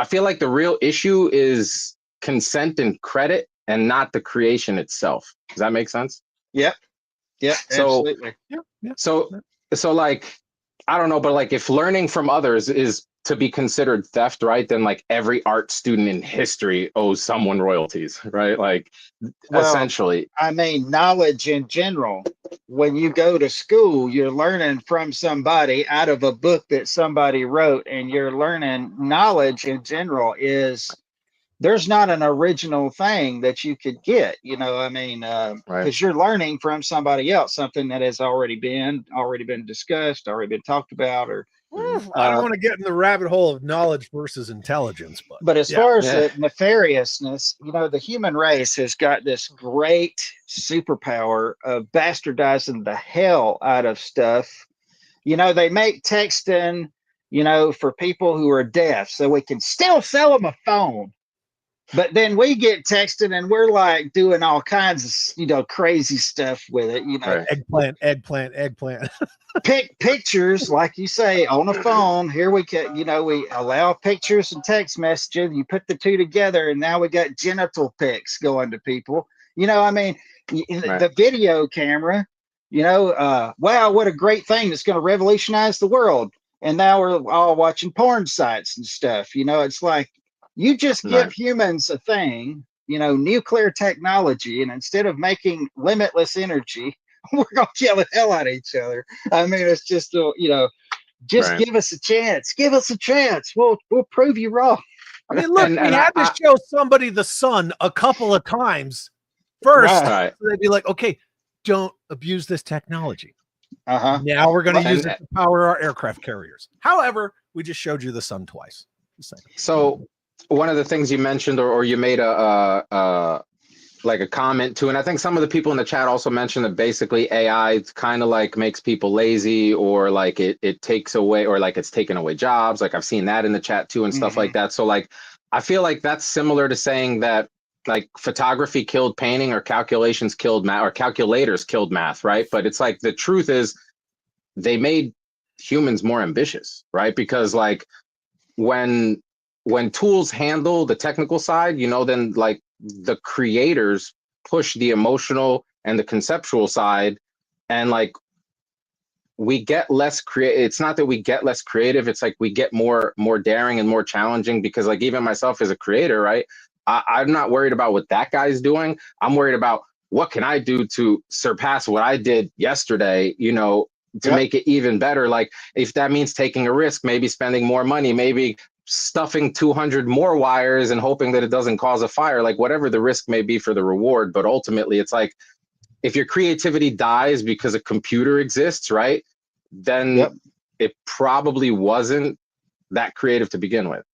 feel like the real issue is consent and credit and not the creation itself. Does that make sense? Yep. Yeah, so, absolutely. So like, I don't know, but like if learning from others is to be considered theft, right? Then like every art student in history owes someone royalties, right? Like essentially. I mean, knowledge in general, when you go to school, you're learning from somebody out of a book that somebody wrote, and you're learning knowledge in general is there's not an original thing that you could get, you know, I mean, because you're learning from somebody else, something that has already been discussed, already been talked about, or I don't want to get in the rabbit hole of knowledge versus intelligence, but as far as the nefariousness, you know, the human race has got this great superpower of bastardizing the hell out of stuff. You know, they make texting, you know, for people who are deaf, so we can still sell them a phone. But then we get texted and we're like doing all kinds of, you know, crazy stuff with it, you know. Eggplant. Pictures, like you say, on a phone. Here we can, you know, we allow pictures and text messages. You put the two together and now we got genital pics going to people. You know, I mean, the video camera, Wow, what a great thing that's going to revolutionize the world. And now we're all watching porn sites and stuff. It's like you just give Right. humans a thing, nuclear technology, and instead of making limitless energy, we're going to kill the hell out of each other. I mean, it's just, just Right. give us a chance. Give us a chance. We'll prove you wrong. I mean, look, And we had to show somebody the sun a couple of times first. Right. So they'd be like, okay, don't abuse this technology. Uh-huh. Now we're going to use And- it to power our aircraft carriers. However, we just showed you the sun twice. So one of the things you mentioned, or you made a like a comment to, and I think some of the people in the chat also mentioned that basically AI kind of like makes people lazy, or like it takes away, or like it's taken away jobs. Like I've seen that in the chat too and stuff like that. So like I feel like that's similar to saying that like photography killed painting, or calculations killed math, or calculators killed math, right? But it's like the truth is they made humans more ambitious, right? Because like when tools handle the technical side, then like the creators push the emotional and the conceptual side, and like we get less creative. It's not that we get less creative, it's like we get more daring and more challenging, because like even myself as a creator, right, I'm not worried about what that guy's doing. I'm worried about what can I do to surpass what I did yesterday, to make it even better. Like if that means taking a risk, maybe spending more money, maybe stuffing 200 more wires and hoping that it doesn't cause a fire, like whatever the risk may be for the reward. But ultimately it's like, if your creativity dies because a computer exists, right, then it probably wasn't that creative to begin with,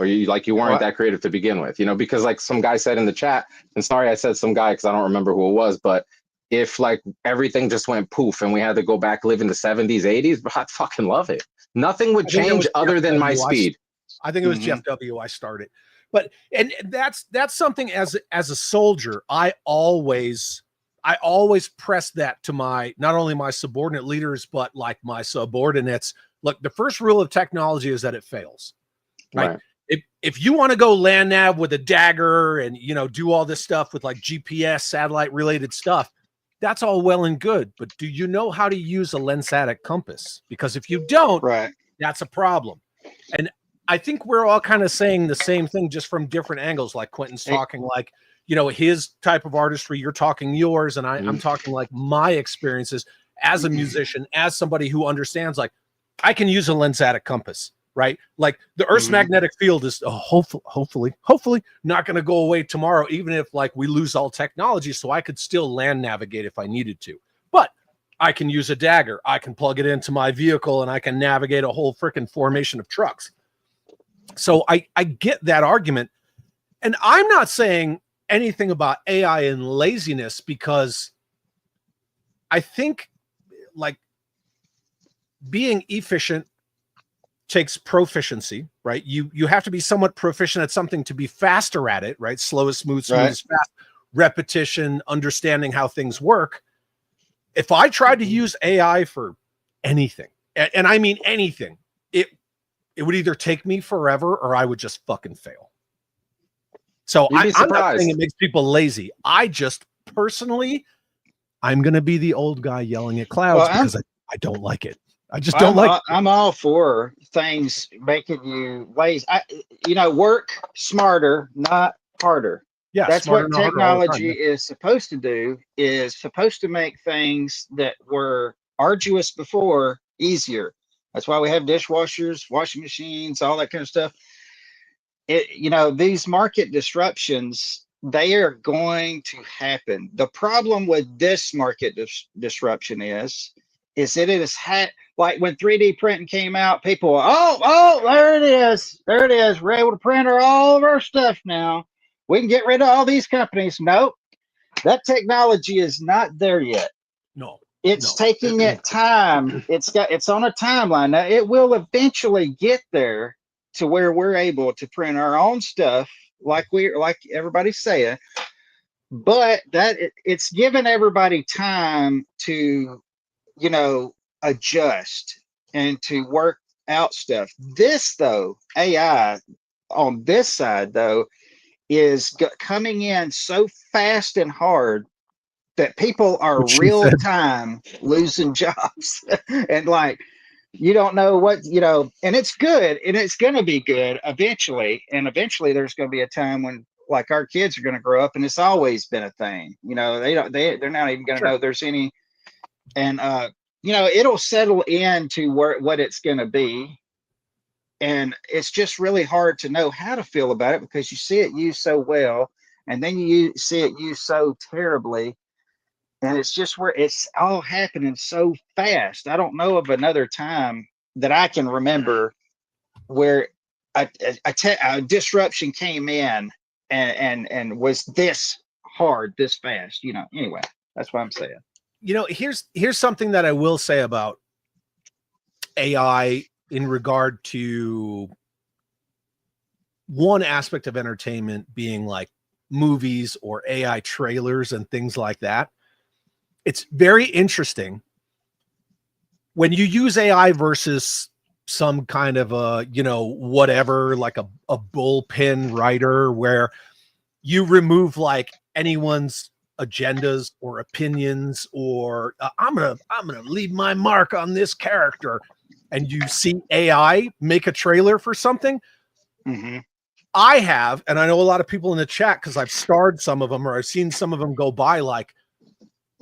or you weren't that creative to begin with, because like some guy said in the chat, and sorry I said some guy because I don't remember who it was, but if like everything just went poof and we had to go back live in the 70s, 80s, but I'd fucking love it. Nothing would change other than my speed. I think it was Jeff W. I started, but and that's something as a soldier, I always press that to not only my subordinate leaders, but like my subordinates. Look, the first rule of technology is that it fails, right? If you want to go land nav with a dagger and do all this stuff with like GPS satellite related stuff, that's all well and good, but do you know how to use a lensatic compass? Because if you don't, that's a problem. And I think we're all kind of saying the same thing, just from different angles. Like Quinton's talking like, his type of artistry, you're talking yours, and I'm talking like my experiences as a musician, as somebody who understands, like, I can use a lensatic compass, right? Like the Earth's magnetic field is hopefully not going to go away tomorrow, even if like we lose all technology. So I could still land navigate if I needed to, but I can use a dagger. I can plug it into my vehicle and I can navigate a whole freaking formation of trucks. So I get that argument, and I'm not saying anything about AI and laziness, because I think like being efficient takes proficiency, right? You have to be somewhat proficient at something to be faster at it, right? Slow is smooth, smooth is fast. Repetition, understanding how things work. If I tried to use AI for anything, and I mean anything, it would either take me forever or I would just fucking fail. So I'm not saying it makes people lazy. I just personally, I'm going to be the old guy yelling at clouds because I don't like it. I just don't like it. I'm all for things making you lazy. Work smarter, not harder. Yeah, that's what technology is supposed to do, is supposed to make things that were arduous before easier. That's why we have dishwashers, washing machines, all that kind of stuff. These market disruptions, they are going to happen. The problem with this market disruption is that it is like when 3D printing came out, people were, oh, there it is. There it is. We're able to print all of our stuff now. We can get rid of all these companies. Nope. That technology is not there yet. No. It's taking it time. It's on a timeline. Now, it will eventually get there to where we're able to print our own stuff, like everybody's saying. But it's given everybody time to, adjust and to work out stuff. This though, AI on this side though, is coming in so fast and hard that people are What she real said. time losing jobs. And like, you don't know what, and it's good and it's going to be good eventually. And eventually there's going to be a time when like our kids are going to grow up and it's always been a thing. They're not even going to Sure. know there's any, and, it'll settle into what it's going to be. And it's just really hard to know how to feel about it because you see it used so well and then you see it used so terribly. And it's just where it's all happening so fast. I don't know of another time that I can remember where a disruption came in and was this hard, this fast. Anyway, that's what I'm saying. Here's something that I will say about AI in regard to one aspect of entertainment being like movies or AI trailers and things like that. It's very interesting when you use AI versus some kind of a, whatever, like a bullpen writer where you remove like anyone's agendas or opinions or I'm going to leave my mark on this character. And you see AI make a trailer for something. Mm-hmm. I have, and I know a lot of people in the chat because I've starred some of them or I've seen some of them go by like,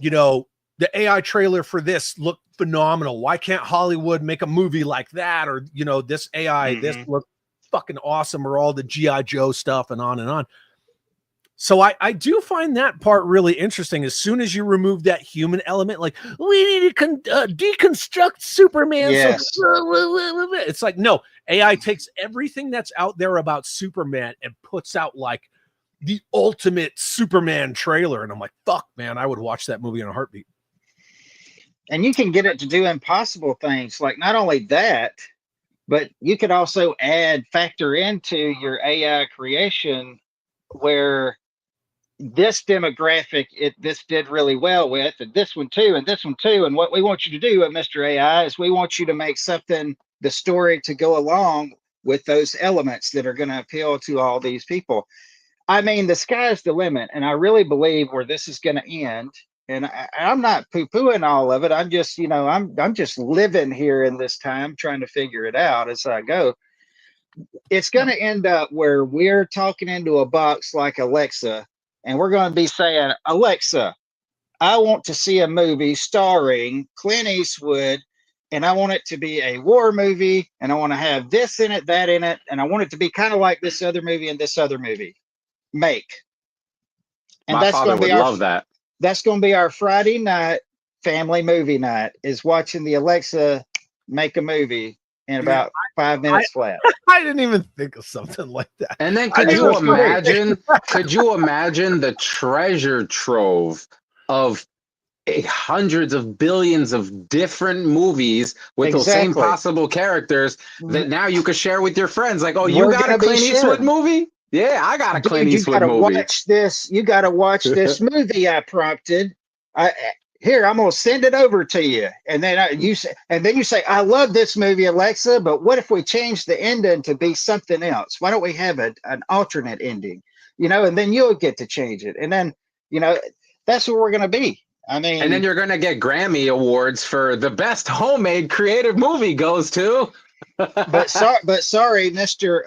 the AI trailer for this looked phenomenal. Why can't Hollywood make a movie like that? Or, this AI, this looked fucking awesome, or all the G.I. Joe stuff and on and on. So I do find that part really interesting. As soon as you remove that human element, like we need to deconstruct Superman. Yes. So it's like, no, AI takes everything that's out there about Superman and puts out like the ultimate Superman trailer. And I'm like, fuck, man, I would watch that movie in a heartbeat. And you can get it to do impossible things. Like not only that, but you could also factor into your AI creation where this demographic, this did really well with, and this one too, and this one too. And what we want you to do with Mr. AI is we want you to make the story to go along with those elements that are going to appeal to all these people. I mean, the sky's the limit. And I really believe where this is going to end. And I'm not poo-pooing all of it. I'm just, I'm just living here in this time, trying to figure it out as I go. It's going to end up where we're talking into a box like Alexa, and we're going to be saying, Alexa, I want to see a movie starring Clint Eastwood, and I want it to be a war movie, and I want to have this in it, that in it, and I want it to be kind of like this other movie and this other movie. Make. And My father would love that. That's going to be our Friday night family movie night, is watching the Alexa make a movie in about 5 minutes flat. I didn't even think of something like that. And then could you imagine the treasure trove of hundreds of billions of different movies with those same possible characters that now you could share with your friends? Like, oh, you got a Clint Eastwood movie? Yeah, I got a Clint Eastwood movie. You got to watch this movie I prompted. Here, I'm gonna send it over to you, and then you say, I love this movie, Alexa, but what if we change the ending to be something else? Why don't we have an alternate ending? And then you'll get to change it, and then that's what we're gonna be. I mean, and then you're gonna get Grammy awards for the best homemade creative movie goes to. but sorry, Mr.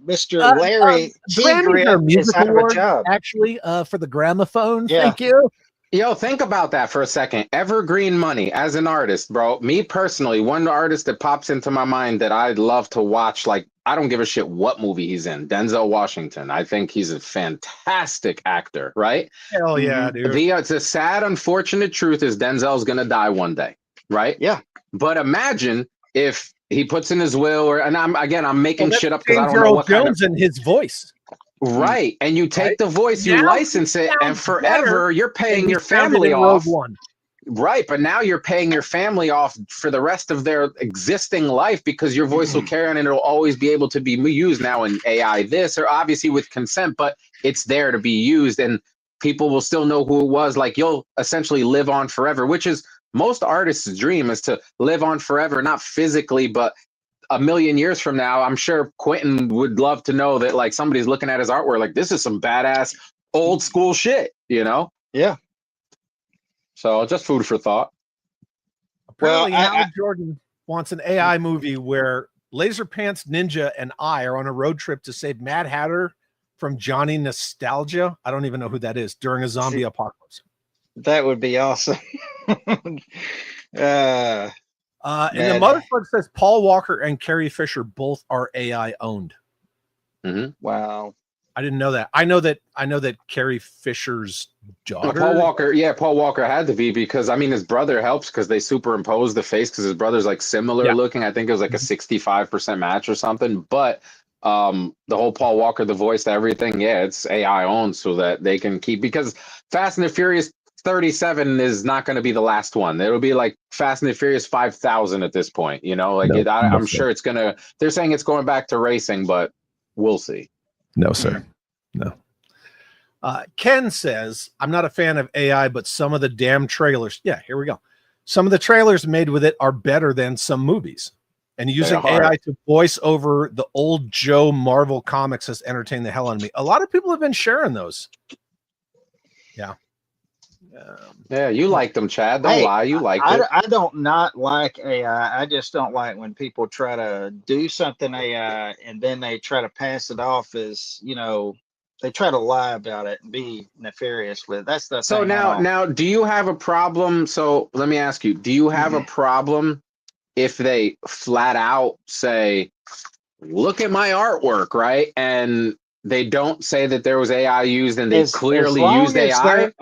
Larry Grammy is out of a job. Actually, for the gramophone. Yeah. Thank you. Yo, think about that for a second. Evergreen money as an artist, bro. Me personally, one artist that pops into my mind that I'd love to watch, like, I don't give a shit what movie he's in. Denzel Washington. I think he's a fantastic actor, right? Hell yeah, dude. The sad, unfortunate truth is Denzel's going to die one day, right? Yeah. But imagine if he puts in his will, and I'm making shit up because I don't know what Jones in his voice. Right. And you take the voice, you license it, and forever you're paying your family off. Right. But now you're paying your family off for the rest of their existing life because your voice will carry on and it'll always be able to be used now in AI this, or obviously with consent, but it's there to be used and people will still know who it was. Like you'll essentially live on forever, which is most artists' dream, is to live on forever, not physically, but a million years from now, I'm sure Quinton would love to know that like somebody's looking at his artwork like this is some badass old school shit, you know? Yeah. So just food for thought. Apparently, Well, Hal Jordan wants an AI movie where Laser Pants Ninja and I are on a road trip to save Mad Hatter from Johnny Nostalgia. I don't even know who that is during a zombie apocalypse. that would be awesome. And the Mad- motherfucker says Paul Walker and Carrie Fisher both are AI owned. Wow. I didn't know that. I know that Carrie Fisher's daughter. Paul Walker had to be because I mean his brother helps because they superimpose the face because his brother's like similar looking. I think it was like a 65% match or something. But the whole Paul Walker, the voice, everything, it's AI owned so that they can keep because Fast and the Furious 37 is not going to be the last one. It'll be like Fast and the Furious 5000 at this point. You know, like I'm sure it's gonna. They're saying it's going back to racing, but we'll see. No, sir. No. Ken says, I'm not a fan of AI, but some of the damn trailers. Yeah, here we go. Some of the trailers made with it are better than some movies. And using AI to voice over the old Joe Marvel comics has entertained the hell out of me. A lot of people have been sharing those. Yeah. Yeah, you like them, Chad. Don't lie. You like it. I don't not like AI. I just don't like when people try to do something AI and then they try to pass it off as, you know, they try to lie about it and be nefarious with it. That's the So thing. now, do you have a problem? So let me ask you, do you have a problem if they flat out say, look at my artwork, right? And they don't say that there was AI used and they clearly used AI?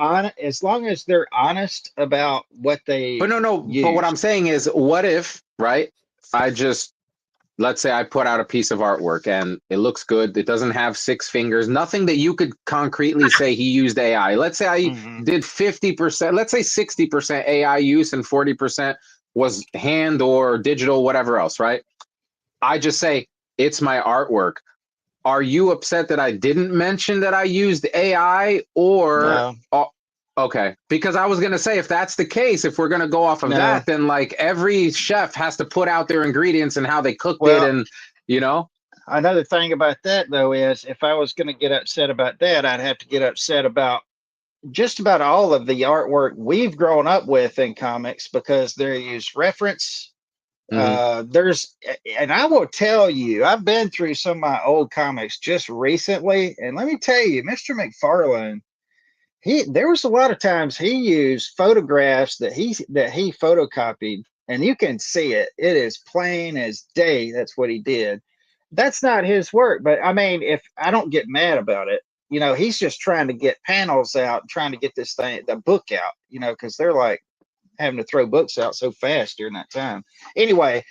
As long as they're honest about what they But but what I'm saying is, what if, right? Let's say I put out a piece of artwork and it looks good. It doesn't have 6 fingers, nothing that you could concretely say he used AI. Let's say I did 50%, let's say 60% AI use and 40% was hand or digital, whatever else, right? I just say, it's my artwork. Are you upset that I didn't mention that I used AI or No. Okay, because I was going to say, if that's the case, if we're going to go off of that, then like every chef has to put out their ingredients and how they cooked it. And, you know, another thing about that, though, is if I was going to get upset about that, I'd have to get upset about just about all of the artwork we've grown up with in comics because they use reference. There's, and I will tell you, I've been through some of my old comics just recently. And let me tell you, Mr. McFarlane, there was a lot of times he used photographs that he photocopied, and you can see it. It is plain as day. That's what he did. That's not his work, but I mean, if I don't get mad about it, you know, he's just trying to get panels out, trying to get the book out, you know, because they're like having to throw books out so fast during that time. Anyway,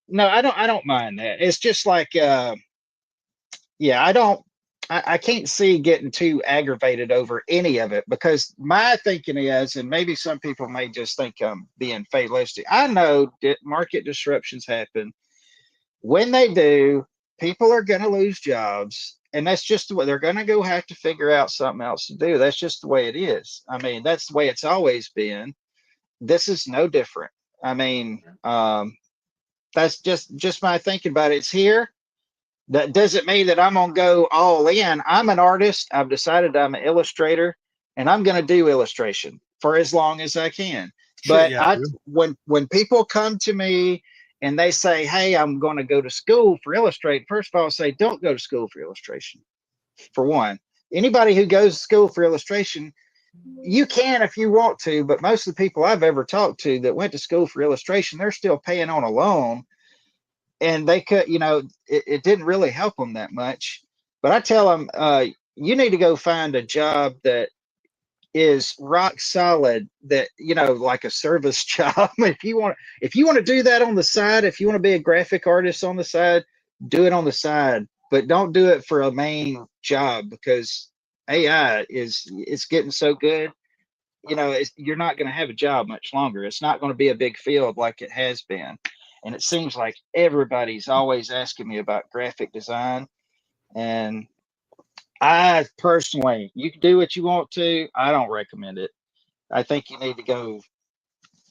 no, I don't mind that. It's just like, I can't see getting too aggravated over any of it because my thinking is, and maybe some people may just think I'm being fatalistic. I know that market disruptions happen. When they do, people are going to lose jobs. And that's just the way they're going to have to figure out something else to do. That's just the way it is. I mean, that's the way it's always been. This is no different. I mean, that's just my thinking about it. It's here. That doesn't mean that I'm going to go all in. I'm an artist. I've decided I'm an illustrator, and I'm going to do illustration for as long as I can. But when people come to me and they say, hey, I'm going to go to school for illustrating, first of all, I say, don't go to school for illustration. For one, anybody who goes to school for illustration, you can if you want to, but most of the people I've ever talked to that went to school for illustration, they're still paying on a loan. And they could, you know, it didn't really help them that much. But I tell them, you need to go find a job that is rock solid, that, you know, like a service job. If you want to do that on the side, if you want to be a graphic artist on the side, do it on the side, but don't do it for a main job because AI it's getting so good. You know, you're not going to have a job much longer. It's not going to be a big field like it has been. And it seems like everybody's always asking me about graphic design. And I personally, you can do what you want to. I don't recommend it. I think you need to do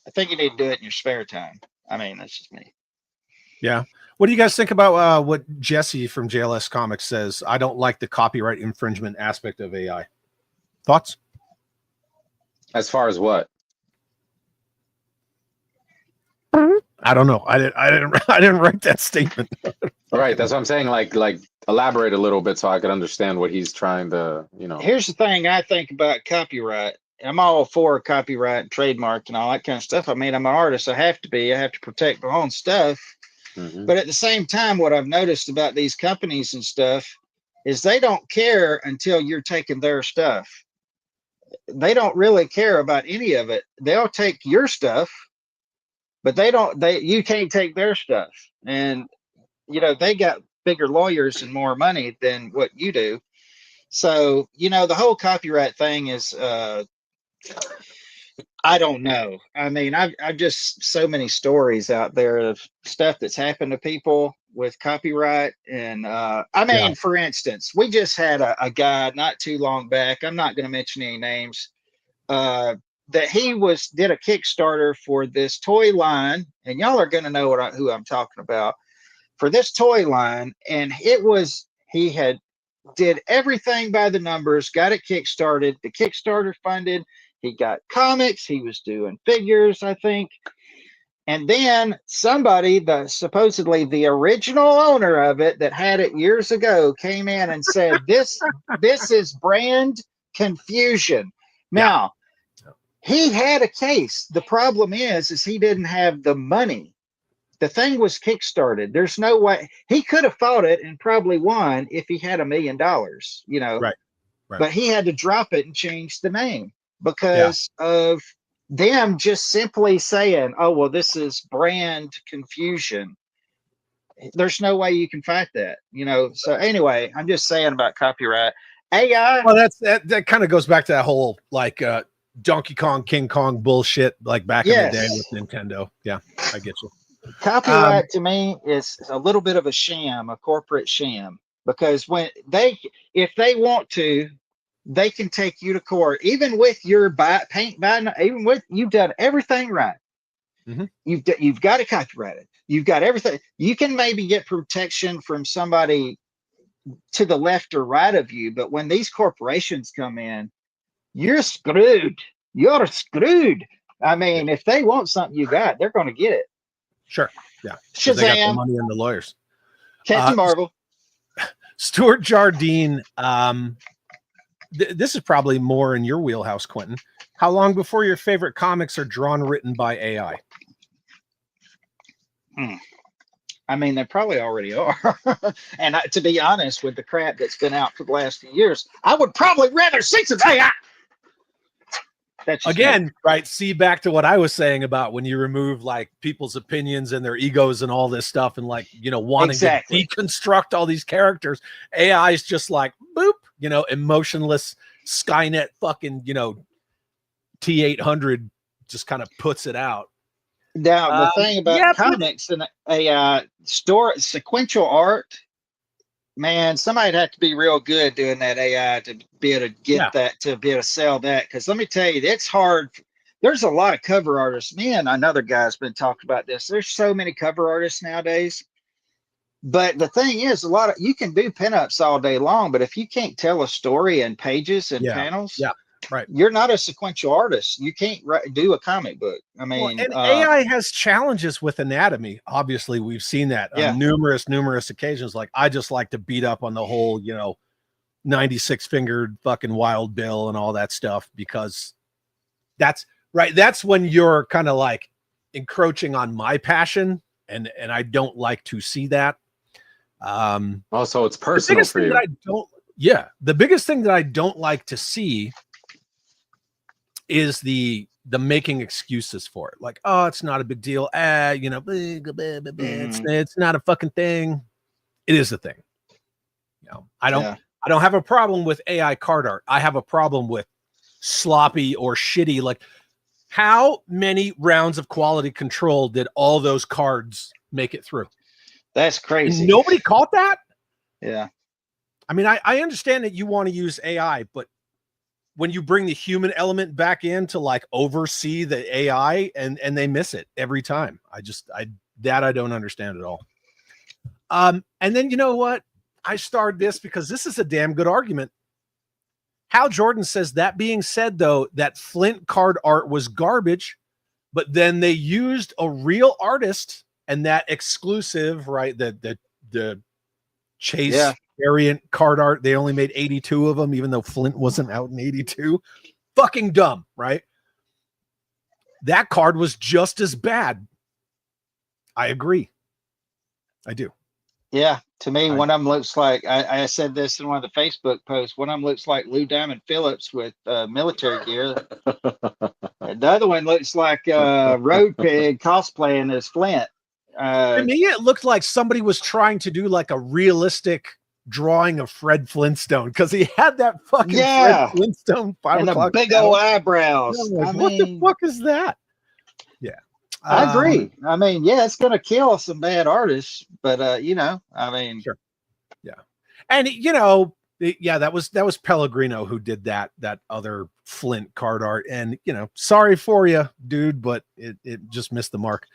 it in your spare time. I mean, that's just me. Yeah. What do you guys think about what Jesse from JLS Comics says? I don't like the copyright infringement aspect of AI. Thoughts? As far as what? I don't know. I didn't write that statement. All right, that's what I'm saying. Like elaborate a little bit so I could understand what he's trying to, Here's the thing I think about copyright. I'm all for copyright and trademark and all that kind of stuff. I mean, I'm an artist. I have to protect my own stuff. Mhm. But at the same time, what I've noticed about these companies and stuff is they don't care until you're taking their stuff. They don't really care about any of it. They'll take your stuff, but you can't take their stuff. And, they got bigger lawyers and more money than what you do. So, the whole copyright thing is, I don't know. I mean, I've just so many stories out there of stuff that's happened to people with copyright. And for instance, we just had a guy not too long back. I'm not going to mention any names. That he did a Kickstarter for this toy line, and y'all are going to know who I'm talking about, for this toy line. And he had did everything by the numbers, got it kickstarted. The Kickstarter funded. He got comics. He was doing figures, I think. And then somebody, supposedly the original owner of it that had it years ago, came in and said, this is brand confusion. Now, he had a case. The problem is he didn't have the money. The thing was kickstarted. There's no way he could have fought it and probably won if he had $1 million, Right. But he had to drop it and change the name because of them just simply saying, oh, well, this is brand confusion. There's no way you can fight that, So anyway, I'm just saying about copyright. AI. Well, that kind of goes back to that whole like Donkey Kong, King Kong bullshit, like back in the day with Nintendo. Yeah, I get you. Copyright to me is a little bit of a sham, a corporate sham, because if they want to, they can take you to court, even with your even with you've done everything right. Mm-hmm. You've got it copyrighted. You've got everything. You can maybe get protection from somebody to the left or right of you, but when these corporations come in, you're screwed. You're screwed. I mean, if they want something you got, they're going to get it. Sure. Yeah. Shazam. They got the money and the lawyers. Captain Marvel. Stuart Jardine. This is probably more in your wheelhouse, Quinton. How long before your favorite comics are drawn, written by AI? I mean, they probably already are. And to be honest, with the crap that's been out for the last few years, I would probably rather see some AI. Again, right? See, back to what I was saying about when you remove like people's opinions and their egos and all this stuff, and like wanting to deconstruct all these characters. AI is just like boop, emotionless Skynet fucking T-800 just kind of puts it out. Now the thing about comics and AI sequential art. Man, somebody'd have to be real good doing that AI to be able to get that, to be able to sell that. Because let me tell you, it's hard. There's a lot of cover artists. Me and another guy's been talking about this. There's so many cover artists nowadays. But the thing is, you can do pinups all day long, but if you can't tell a story in pages and panels, right, you're not a sequential artist. You can't do a comic book. I mean, and AI has challenges with anatomy. Obviously, we've seen that on numerous occasions. Like, I just like to beat up on the whole, 96 fingered fucking Wild Bill and all that stuff, because that's right. That's when you're kind of like encroaching on my passion, and I don't like to see that. Also, it's personal for you. The biggest thing that I don't like to see is the making excuses for it. Like, oh, it's not a big deal. It's not a fucking thing. It is a thing. I don't have a problem with AI card art. I have a problem with sloppy or shitty. Like, how many rounds of quality control did all those cards make it through? That's crazy. And nobody caught that. Yeah. I mean, I understand that you want to use AI, but when you bring the human element back in to like oversee the AI, and they miss it every time. I don't understand at all. And then, you know what? I starred this because this is a damn good argument. Hal Jordan says, that being said, though, that Flint card art was garbage, but then they used a real artist and that exclusive, right? The Chase variant card art. They only made 82 of them, even though Flint wasn't out in 82. Fucking dumb, right? That card was just as bad. I agree. I do. Yeah, to me, one of them looks like I said this in one of the Facebook posts. One of them looks like Lou Diamond Phillips with military gear. The other one looks like Road Pig cosplaying as Flint. To me, it looked like somebody was trying to do like a realistic drawing of Fred Flintstone because he had that fucking Fred Flintstone 5 and o'clock the big old eyebrows. Like, what the fuck is that? Yeah, I agree. I mean, yeah, it's gonna kill some bad artists, but you know, I mean, sure. Yeah, and you know, yeah, that was Pellegrino who did that other Flint card art, and you know, sorry for you, dude, but it just missed the mark.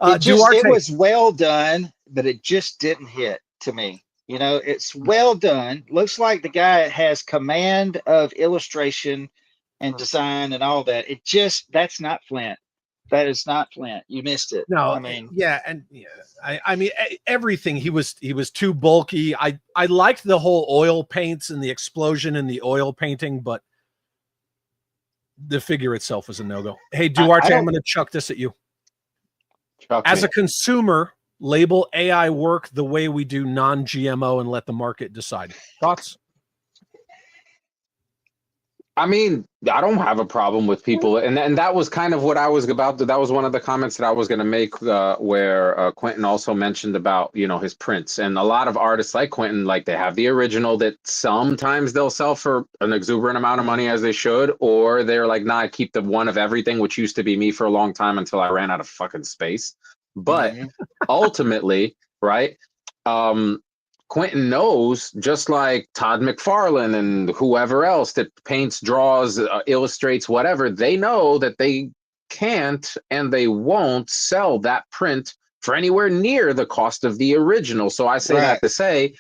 It was well done, but it just didn't hit to me. You know, it's well done. Looks like the guy has command of illustration and design and all that. That's not Flint. That is not Flint. You missed it. No, I mean, yeah, and yeah, I mean everything. He was too bulky. I liked the whole oil paints and the explosion in the oil painting, but the figure itself was a no-go. Hey, Duarte, I'm going to chuck this at you. As a consumer, label AI work the way we do non-GMO and let the market decide. Thoughts? I mean, I don't have a problem with people, and that was kind of what I was about to, that was one of the comments that I was going to make, where Quinton also mentioned about, you know, his prints, and a lot of artists like Quinton, like they have the original that sometimes they'll sell for an exuberant amount of money, as they should, or they're like, nah, I keep the one of everything, which used to be me for a long time until I ran out of fucking space. But ultimately, right, Quinton knows, just like Todd McFarlane and whoever else that paints, draws, illustrates, whatever, they know that they can't and they won't sell that print for anywhere near the cost of the original. So I say that to say,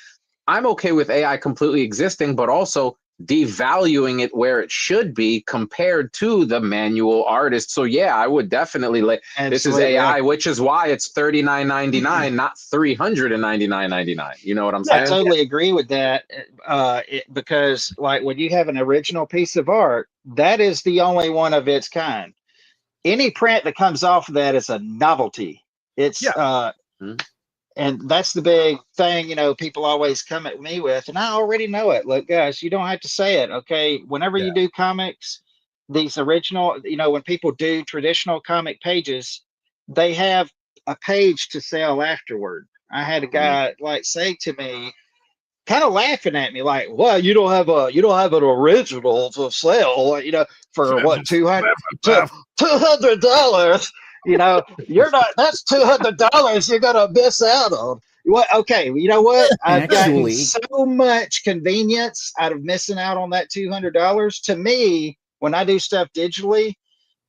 I'm okay with AI completely existing, but also devaluing it where it should be compared to the manual artist. So yeah, I would definitely this is AI, which is why it's $39.99, not $399.99. You know what I'm saying? I totally agree with that. Because like when you have an original piece of art, that is the only one of its kind. Any print that comes off of that is a novelty. It's and that's the big thing, you know, people always come at me with, and I already know it. Look, guys, you don't have to say it. Okay. Whenever you do comics, these original, you know, when people do traditional comic pages, they have a page to sell afterward. I had a guy like say to me, kind of laughing at me, like, well, you don't have an original to sell, you know, for what, $200. You know, that's $200 you're gonna miss out on. What? Okay, you know what? I've gotten so much convenience out of missing out on that $200. To me, when I do stuff digitally,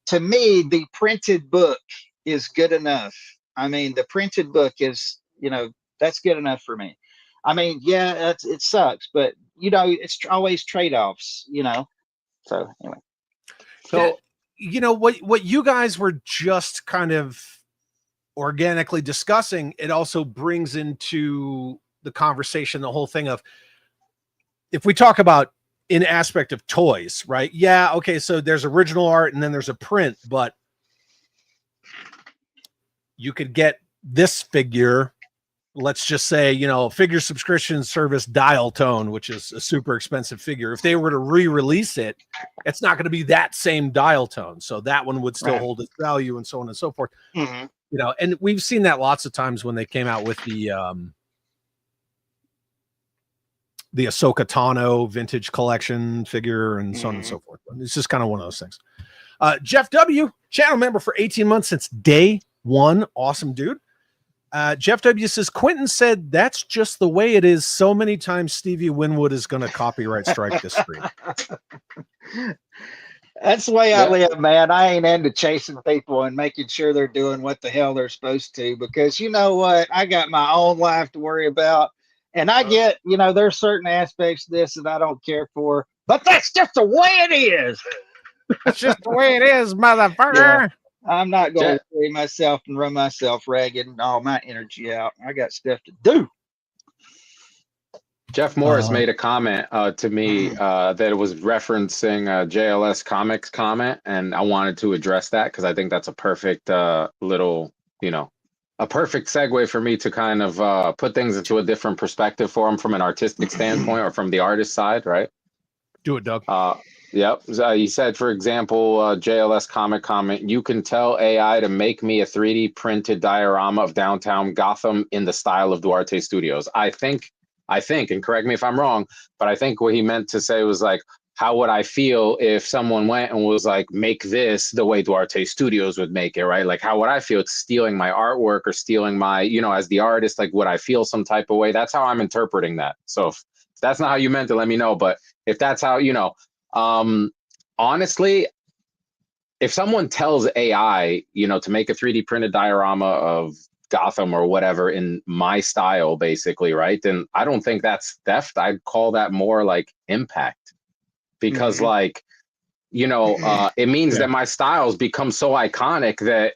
to me, the printed book is good enough. I mean, the printed book is, you know, that's good enough for me. I mean, yeah, it sucks, but you know, it's always trade-offs, you know. So anyway, so you know what you guys were just kind of organically discussing, it also brings into the conversation the whole thing of, if we talk about in aspect of toys, right? Yeah, okay, so there's original art and then there's a print, but you could get this figure, let's just say, you know, figure subscription service Dial Tone, which is a super expensive figure. If they were to re-release it, it's not going to be that same Dial Tone. So that one would still hold its value and so on and so forth. You know, and we've seen that lots of times when they came out with the Ahsoka Tano vintage collection figure and so on and so forth. It's just kind of one of those things. Jeff W., channel member for 18 months since day one. Awesome dude. Jeff W. says, Quinton said that's just the way it is. So many times Stevie Winwood is going to copyright strike this stream. That's the way I live, man. I ain't into chasing people and making sure they're doing what the hell they're supposed to, because you know what? I got my own life to worry about. And I get, you know, there's certain aspects of this that I don't care for, but that's just the way it is. That's just the way it is, motherfucker. I'm not going Jeff, to worry myself and run myself ragged and all my energy out. I got stuff to do. Jeff Morris made a comment to me that it was referencing a JLS Comics comment, and I wanted to address that because I think that's a perfect little, a perfect segue for me to kind of put things into a different perspective for him from an artistic standpoint or from the artist side, right? Do it, Doug. Yep. So he said, for example, JLS comic comment, you can tell AI to make me a 3D printed diorama of downtown Gotham in the style of Duarte Studios. I think, and correct me if I'm wrong, but I think what he meant to say was like, how would I feel if someone went and was like, make this the way Duarte Studios would make it, right? Like, how would I feel? It's stealing my artwork or stealing my, as the artist, like, would I feel some type of way? That's how I'm interpreting that. So if that's not how you meant it, let me know. But if that's how, honestly, if someone tells AI, to make a 3D printed diorama of Gotham or whatever in my style, basically, right, then I don't think that's theft. I'd call that more like impact, because like, it means that my styles become so iconic that,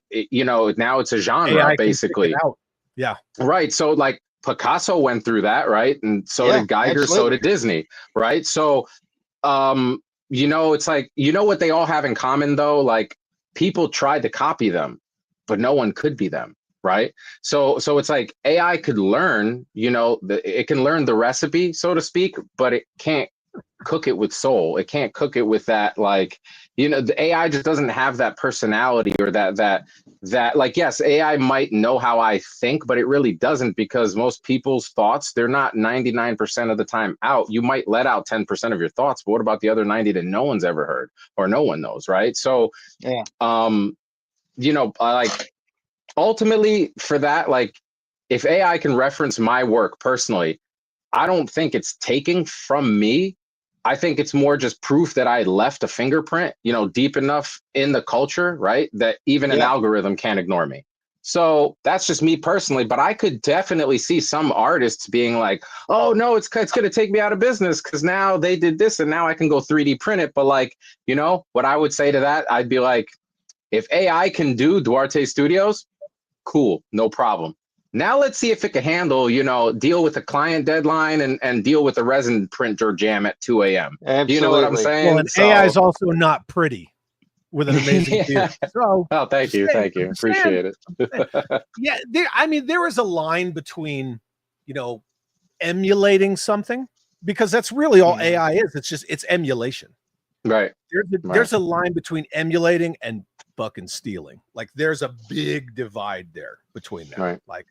now it's a genre, AI basically. can pick it out. Yeah. Right. So like Picasso went through that, right? And so did Geiger, absolutely. so did Disney, right? So, it's like, what they all have in common though? Like, people tried to copy them, but no one could be them, right? So it's like AI could learn, it can learn the recipe, so to speak, but it can't cook it with soul. It can't cook it with that, like, the AI just doesn't have that personality or that like, yes, AI might know how I think, but it really doesn't, because most people's thoughts, they're not 99% of the time out. You might let out 10% of your thoughts, but what about the other 90 that no one's ever heard or no one knows, right? So like, ultimately for that, like, if AI can reference my work personally, I don't think it's taking from me. I think it's more just proof that I left a fingerprint, deep enough in the culture, right, that even an algorithm can't ignore me. So that's just me personally, but I could definitely see some artists being like, oh no, it's going to take me out of business because now they did this and now I can go 3D print it. But like, what I would say to that, I'd be like, if AI can do Duarte Studios, cool, no problem. Now let's see if it can handle, deal with a client deadline and deal with a resin printer jam at 2 a.m. Absolutely. You know what I'm saying? Well, and AI is also not pretty with an amazing beard. So, oh, thank you. Appreciate it. Yeah, there was a line between, emulating something, because that's really all AI is. It's emulation. Right. There's a line between emulating and fucking stealing. Like, there's a big divide there between them. Right. Like,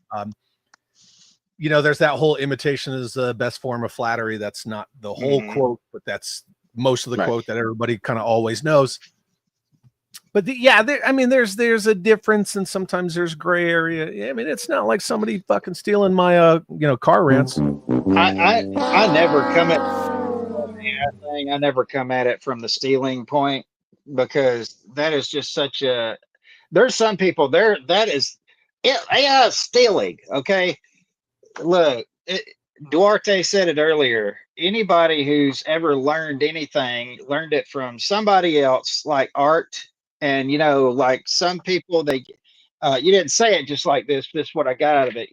there's that whole imitation is the best form of flattery. That's not the whole quote, but that's most of the quote that everybody kind of always knows. But there's a difference, and sometimes there's gray area. I mean, it's not like somebody fucking stealing my car rents. I never come at thing. I never come at it from the stealing point, because that is just such a. There's some people there that is AI is stealing. Okay, look, Duarte said it earlier. Anybody who's ever learned anything learned it from somebody else, like art. And like some people, they you didn't say it just like this. This is what I got out of it.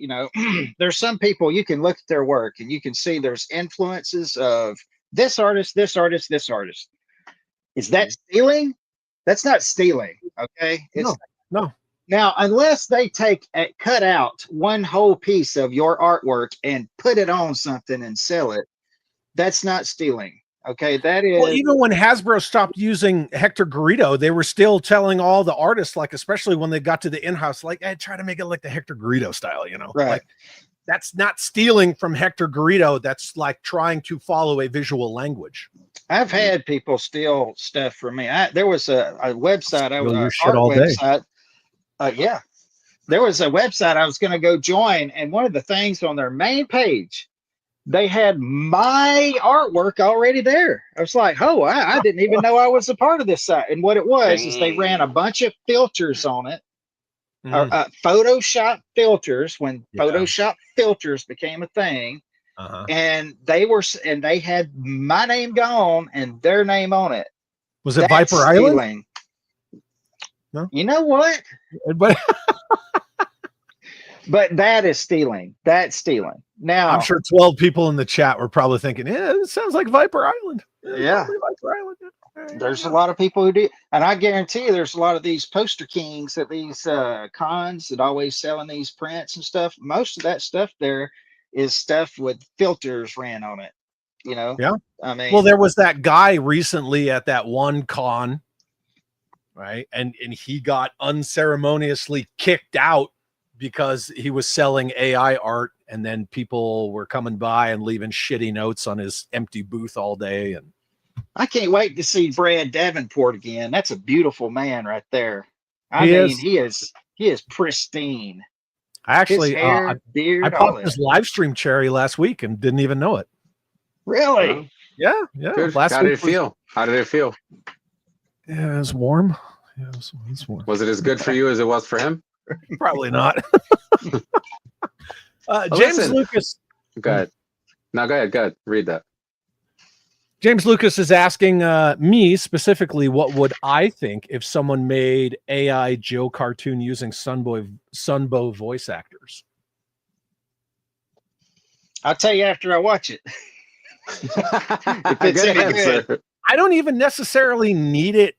There's some people you can look at their work and you can see there's influences of this artist, this artist, this artist. Is that stealing? That's not stealing. Okay. No. Now, unless they cut out one whole piece of your artwork and put it on something and sell it, that's not stealing. Okay, that is. Well, even when Hasbro stopped using Hector Garrido, they were still telling all the artists, like, especially when they got to the in-house, like, hey, try to make it like the Hector Garrido style, Right. Like, that's not stealing from Hector Garrido. That's like trying to follow a visual language. I've had people steal stuff from me. There was a website. There was a website I was going to go join, and one of the things on their main page, they had my artwork already there. I was like, oh, I didn't even know I was a part of this site. And what it was is they ran a bunch of filters on it, Photoshop filters, when Photoshop filters became a thing. And they had my name gone and their name on it. Was it Viper Island? You know what? But But that is stealing. That's stealing. Now, I'm sure 12 people in the chat were probably thinking, yeah, it sounds like Viper Island. Yeah. Viper Island. There's a lot of people who do, and I guarantee you there's a lot of these poster kings at these cons that always selling these prints and stuff. Most of that stuff there is stuff with filters ran on it. You know? Yeah. I mean, Well, there was that guy recently at that one con, right? And he got unceremoniously kicked out because he was selling AI art, and then people were coming by and leaving shitty notes on his empty booth all day. And I can't wait to see Brad Davenport again. That's a beautiful man right there. He is. He is pristine. I actually, His hair, beard, I all popped his that. live stream cherry last week and didn't even know it. Really? Yeah. Good. Last How did week it feel? How did it feel? Yeah, it was warm. Yeah, it was warm. Was it as good for you as it was for him? Probably not. James Listen. Lucas. Go ahead. No, go ahead. Read that. James Lucas is asking me specifically, what would I think if someone made AI Joe cartoon using Sunbow voice actors? I'll tell you after I watch it. If it's Good any good. answer. I don't even necessarily need it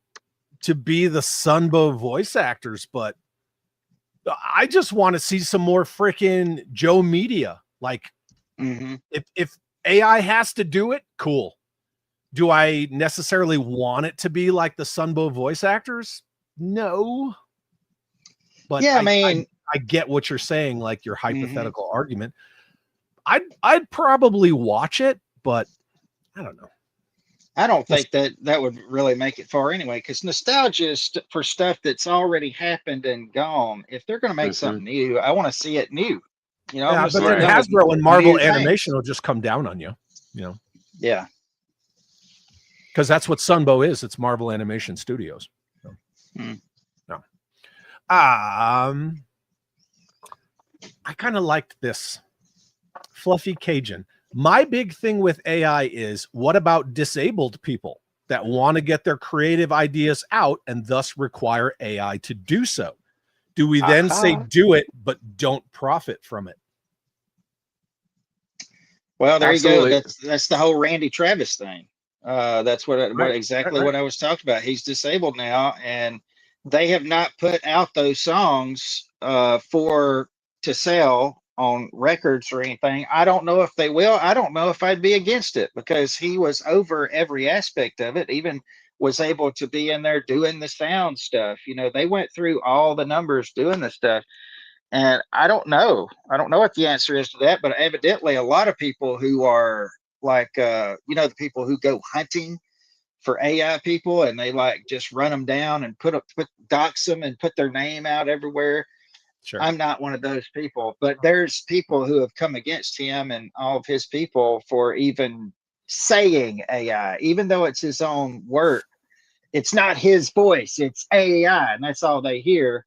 to be the Sunbow voice actors, but I just want to see some more freaking Joe Media. Like, if AI has to do it, cool. Do I necessarily want it to be like the Sunbow voice actors? No. But Yeah, I get what you're saying, like your hypothetical argument. I'd probably watch it, but I don't know. I don't think that would really make it far anyway, because nostalgia is for stuff that's already happened and gone. If they're going to make something new, I want to see it new. You know, Yeah, I'm but gonna then see it Hasbro with and Marvel new things. Animation will just come down on you, you know, Yeah. because that's what Sunbow is. It's Marvel Animation Studios. So, no. I kind of liked this. Fluffy Cajun. My big thing with AI is, what about disabled people that want to get their creative ideas out and thus require AI to do so? Do we then say do it, but don't profit from it? Well, there Absolutely. you go. That's the whole Randy Travis thing. That's what exactly right. what I was talking about. He's disabled now, and they have not put out those songs to sell on records or anything. I don't know if they will. I don't know if I'd be against it, because he was over every aspect of it, even was able to be in there doing the sound stuff. You know, they went through all the numbers doing the stuff. And I don't know what the answer is to that, but evidently a lot of people who are like, the people who go hunting for AI people, and they like just run them down and dox them and put their name out everywhere. Sure. I'm not one of those people, but there's people who have come against him and all of his people for even saying AI, even though it's his own work. It's not his voice, it's AI, and that's all they hear.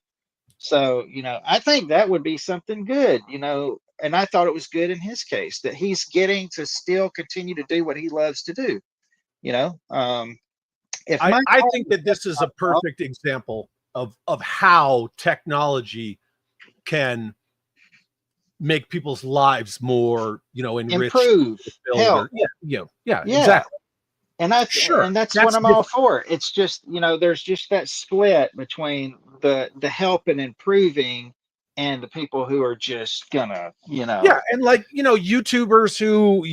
So, I think that would be something good, and I thought it was good in his case that he's getting to still continue to do what he loves to do. I think that this is a perfect example of how technology can make people's lives more, enriched, improve, help. Yeah, exactly. And that's what I'm all for. It's just, there's just that split between the help and improving and the people who are just gonna, Yeah, and like, YouTubers who,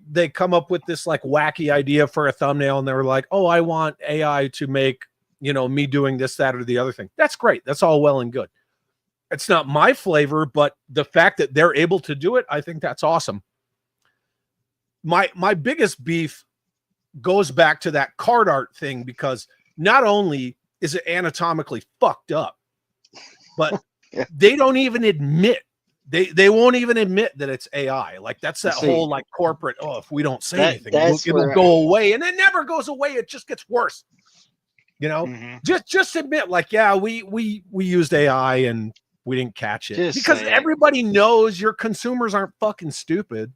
they come up with this like wacky idea for a thumbnail, and they're like, oh, I want AI to make, me doing this, that, or the other thing. That's great. That's all well and good. It's not my flavor, but the fact that they're able to do it, I think that's awesome. My biggest beef goes back to that card art thing, because not only is it anatomically fucked up, but they don't even admit, they won't even admit that it's AI. Like, that's that whole like corporate, if we don't say anything, it'll go away, and it never goes away. It just gets worse. Just admit, like, yeah, we used AI and we didn't catch it, because everybody knows your consumers aren't fucking stupid.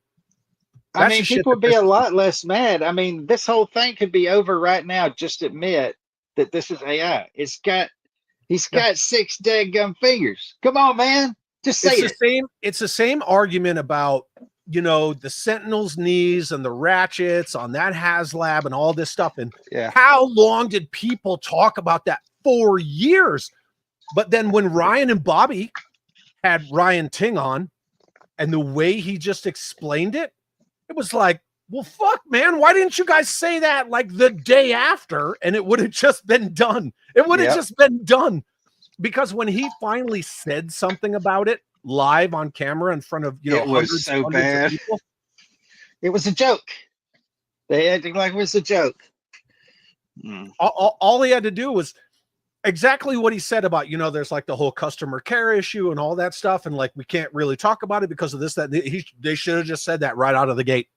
I mean, people would be a lot less mad. I mean, this whole thing could be over right now. Just admit that this is AI. It's got He's got 6 dead gum fingers. Come on, man. Just say It's the same argument about, you know, the Sentinel's knees and the ratchets on that HasLab and all this stuff. And how long did people talk about that? 4 years. But then when Ryan and Bobby had Ryan Ting on, and the way he just explained it, it was like, well, fuck, man, why didn't you guys say that like the day after? And it would have just been done. It would have just been done. Because when he finally said something about it live on camera in front of, you know, it was so bad. People, it was a joke. They acted like it was a joke. All he had to do was exactly what he said about, you know, there's like the whole customer care issue and all that stuff. And like, we can't really talk about it because of this, that they should have just said that right out of the gate.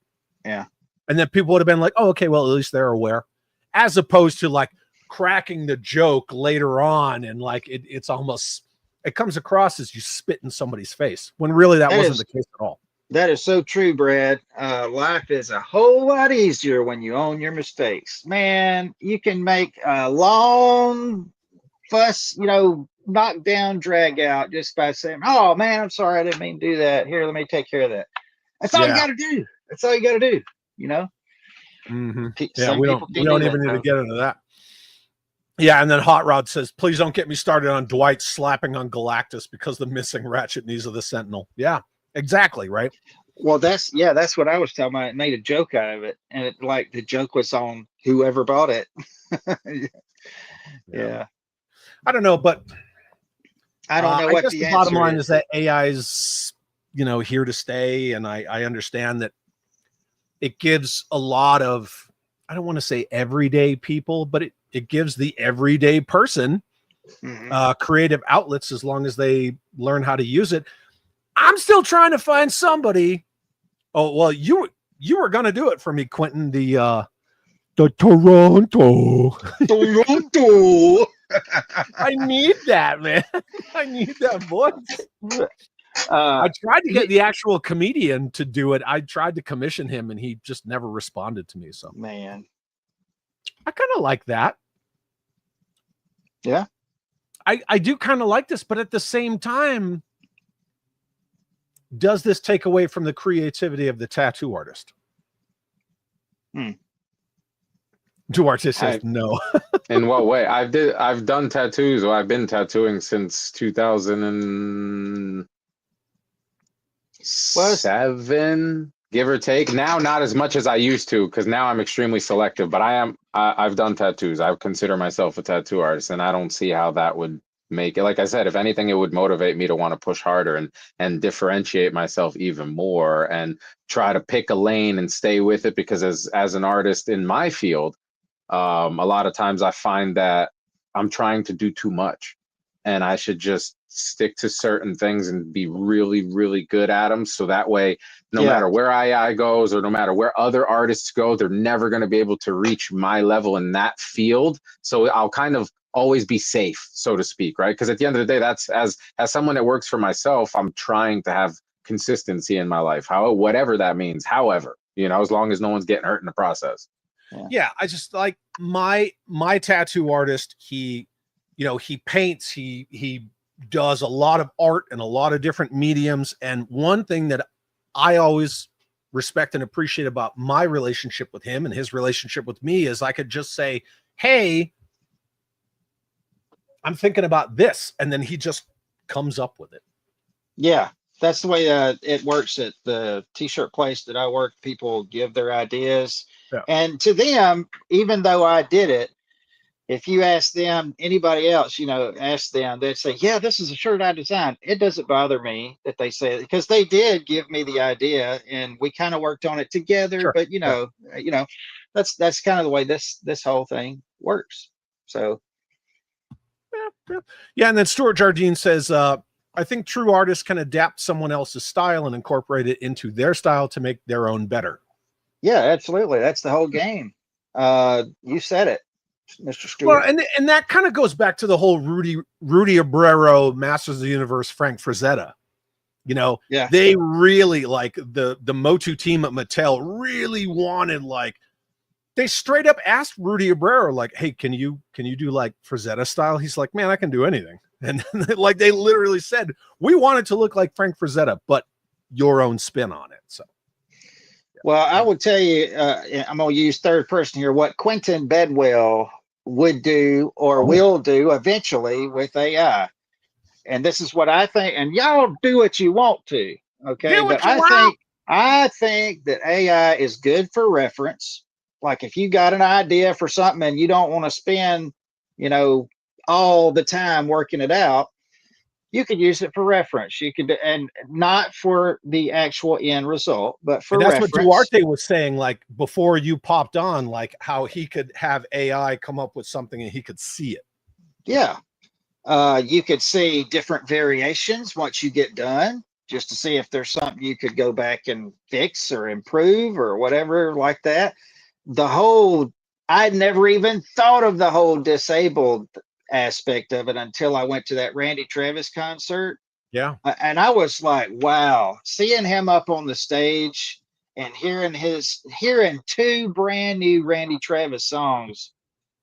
Yeah. And then people would have been like, oh, okay, well, at least they're aware, as opposed to like cracking the joke later on. And like, it's almost, it comes across as you spit in somebody's face when really that wasn't the case at all. That is so true, Brad. Life is a whole lot easier when you own your mistakes, man. You can make a long fuss, you know, knock down, drag out just by saying, oh man, I'm sorry, I didn't mean to do that. Here, let me take care of that. That's all you got to do. That's all you got to do, you know? Yeah, we don't even need to get into that. Yeah, and then Hot Rod says, please don't get me started on Dwight slapping on Galactus because the missing ratchet knees of the Sentinel. Yeah, exactly, right? Well, that's what I was talking about. It made a joke out of it, and it like the joke was on whoever bought it. Yeah. I don't know, but I don't know what I guess the bottom line is that AI is, you know, here to stay, and I understand that it gives a lot of, I don't want to say everyday people, but it gives the everyday person creative outlets as long as they learn how to use it. I'm still trying to find somebody. Oh, well, you were going to do it for me, Quinton, the Toronto. I need that, man. I need that voice. I tried to get the actual comedian to do it. I tried to commission him, and he just never responded to me. So, man, I kind of like that. Yeah, I do kind of like this, but at the same time, does this take away from the creativity of the tattoo artist? Duarte says no. In what way? I've done tattoos, or I've been tattooing since 2007, give or take. Now, not as much as I used to, because now I'm extremely selective. But I've done tattoos. I consider myself a tattoo artist, and I don't see how that would make it. Like I said, if anything, it would motivate me to want to push harder and differentiate myself even more, and try to pick a lane and stay with it. Because as an artist in my field, a lot of times I find that I'm trying to do too much, and I should just stick to certain things and be really, really good at them. So that way, no matter where AI goes, or no matter where other artists go, they're never going to be able to reach my level in that field. So I'll kind of always be safe, so to speak, right? Because at the end of the day, that's as someone that works for myself, I'm trying to have consistency in my life, whatever that means. However, you know, as long as no one's getting hurt in the process. Yeah, I just like my tattoo artist. He, you know, he paints, he does a lot of art and a lot of different mediums. And one thing that I always respect and appreciate about my relationship with him and his relationship with me is I could just say, hey, I'm thinking about this. And then he just comes up with it. Yeah, that's the way it works at the t-shirt place that I work. People give their ideas. Yeah. And to them, even though I did it, if you ask them, anybody else, you know, ask them, they'd say, yeah, this is a shirt I designed. It doesn't bother me that they say it, because they did give me the idea and we kind of worked on it together. Sure. But, you know, that's kind of the way this whole thing works. So. Yeah. And then Stuart Jardine says, I think true artists can adapt someone else's style and incorporate it into their style to make their own better. Yeah, absolutely. That's the whole game. You said it, Mr. Stewart. Well, and that kind of goes back to the whole Rudy Abrero, Masters of the Universe, Frank Frazetta. You know, they really, like the Motu team at Mattel really wanted like They straight up asked Rudy Abreu, like, "Hey, can you do like Frazetta style?" He's like, "Man, I can do anything." And like they literally said, "We want it to look like Frank Frazetta, but your own spin on it." So, Well, I will tell you, I'm going to use third person here, what Quinton Bedwell would do or will do eventually with AI. And this is what I think. And y'all do what you want to. Okay. do what But you want. I think that AI is good for reference. Like if you got an idea for something and you don't want to spend, all the time working it out, you could use it for reference. You could, and not for the actual end result, but for And that's what reference. Duarte was saying, like before you popped on, like how he could have AI come up with something and he could see it. Yeah. You could see different variations once you get done, just to see if there's something you could go back and fix or improve or whatever like that. I'd never even thought of the whole disabled aspect of it until I went to that Randy Travis concert. Yeah. And I was like, wow, seeing him up on the stage and hearing two brand new Randy Travis songs,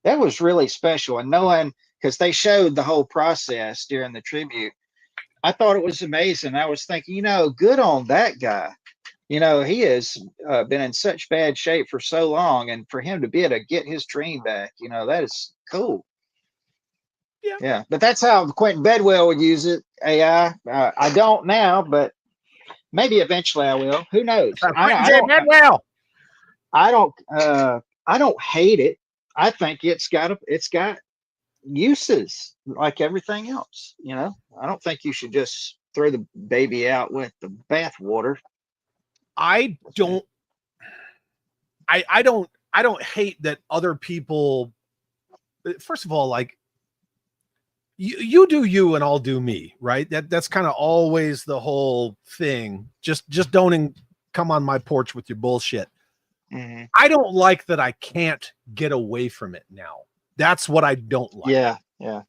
that was really special. And knowing, because they showed the whole process during the tribute, I thought it was amazing. I was thinking, good on that guy. He has been in such bad shape for so long, and for him to be able to get his dream back, that is cool. Yeah. But that's how Quentin Bedwell would use it. AI. I don't now, but maybe eventually I will. Who knows? Bedwell. I don't hate it. I think it's got uses like everything else. I don't think you should just throw the baby out with the bathwater. I don't hate that other people. First of all, like you do you and I'll do me, right? That's kind of always the whole thing. Just don't come on my porch with your bullshit. Mm-hmm. I don't like that I can't get away from it now. That's what I don't like. Yeah.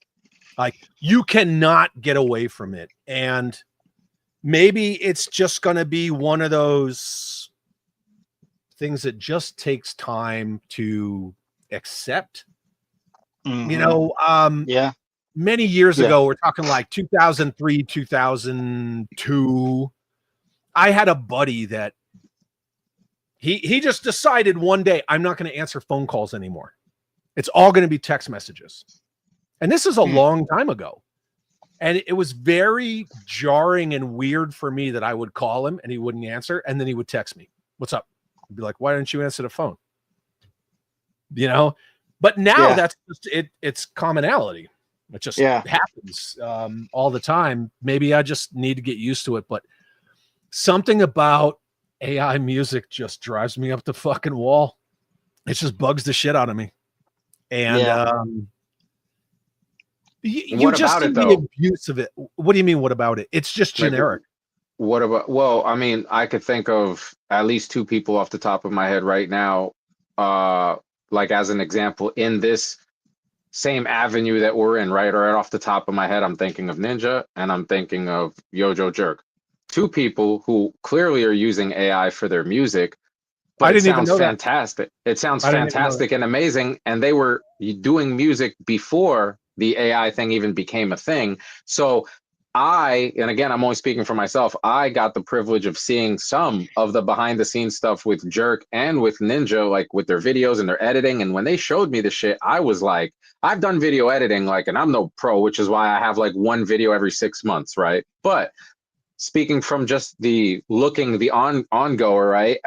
Like you cannot get away from it. And maybe it's just going to be one of those things that just takes time to accept. Mm-hmm. Yeah. Many years ago, we're talking like 2003, 2002. I had a buddy that he just decided one day, I'm not going to answer phone calls anymore. It's all going to be text messages. And this is a long time ago. And it was very jarring and weird for me that I would call him and he wouldn't answer. And then he would text me, "What's up?" I'd be like, "Why don't you answer the phone?" But now that's just it's commonality. It just happens all the time. Maybe I just need to get used to it. But something about AI music just drives me up the fucking wall. It just bugs the shit out of me. And you just see the abuse of it. What do you mean, what about it? It's just generic. What about, well, I mean, I could think of at least two people off the top of my head right now, like as an example, in this same avenue that we're in, right off the top of my head, I'm thinking of Ninja and I'm thinking of Yojo Jerk. Two people who clearly are using AI for their music, but it sounds fantastic. It sounds fantastic and amazing. And they were doing music before the AI thing even became a thing. So and again, I'm only speaking for myself, I got the privilege of seeing some of the behind the scenes stuff with Jerk and with Ninja, like with their videos and their editing. And when they showed me the shit, I was like, I've done video editing, and I'm no pro, which is why I have like one video every 6 months, right? But speaking from just the ongoer, right?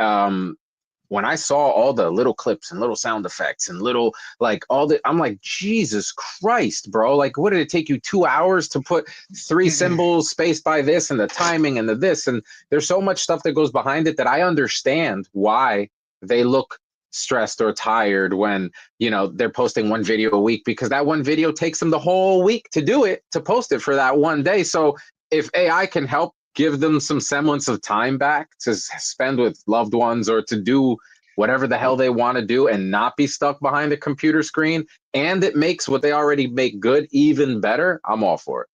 When I saw all the little clips and little sound effects and little I'm like, Jesus Christ, bro. Like, what did it take you 2 hours to put 3 symbols spaced by this and the timing and the this? And there's so much stuff that goes behind it that I understand why they look stressed or tired when, they're posting one video a week, because that one video takes them the whole week to do it, to post it for that one day. So if AI can help give them some semblance of time back to spend with loved ones or to do whatever the hell they want to do and not be stuck behind a computer screen, and it makes what they already make good even better, I'm all for it.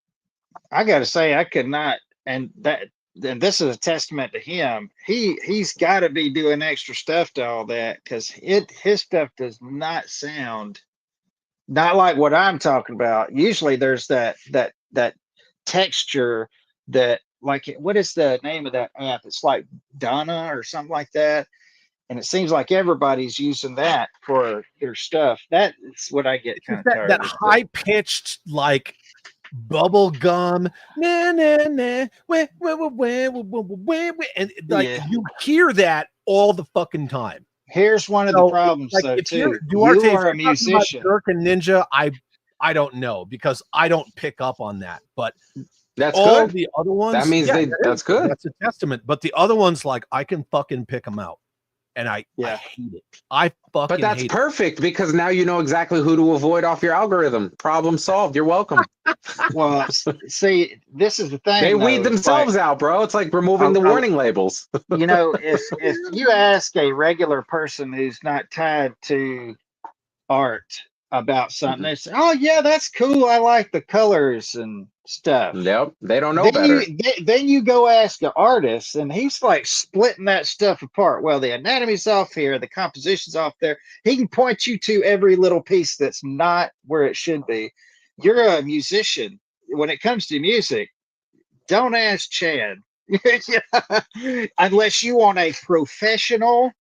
I got to say, I could not, and that and this is a testament to him. He's got to be doing extra stuff to all that because his stuff does not sound not like what I'm talking about. Usually there's that texture that, like, what is the name of that app? It's like Donna or something like that. And it seems like everybody's using that for their stuff. That is what I get kind of tired that of. high pitched, like, bubble gum, nah, nah, nah, wah, wah, wah, wah, wah, wah, wah, wah, and like you hear that all the fucking time. Here's one of the problems, like, though, if too. Duarte, You are a musician. Dirk and Ninja, I don't know because I don't pick up on that. But That's all good. the other ones, That means that's good. That's a testament. But the other ones, like, I can fucking pick them out. And I hate it. I fucking But that's hate perfect because now you know exactly who to avoid off your algorithm. Problem solved. You're welcome. Well, see, this is the thing. They weed though. themselves out, bro. It's like removing the warning labels. You know, if you ask a regular person who's not tied to art about something, they say, "Oh yeah, that's cool. I like the colors and stuff." Yep, they don't know better. Then you go ask an artist, and he's like splitting that stuff apart. Well, the anatomy's off here, the composition's off there. He can point you to every little piece that's not where it should be. You're a musician. When it comes to music, don't ask Chad. Unless you want a professional.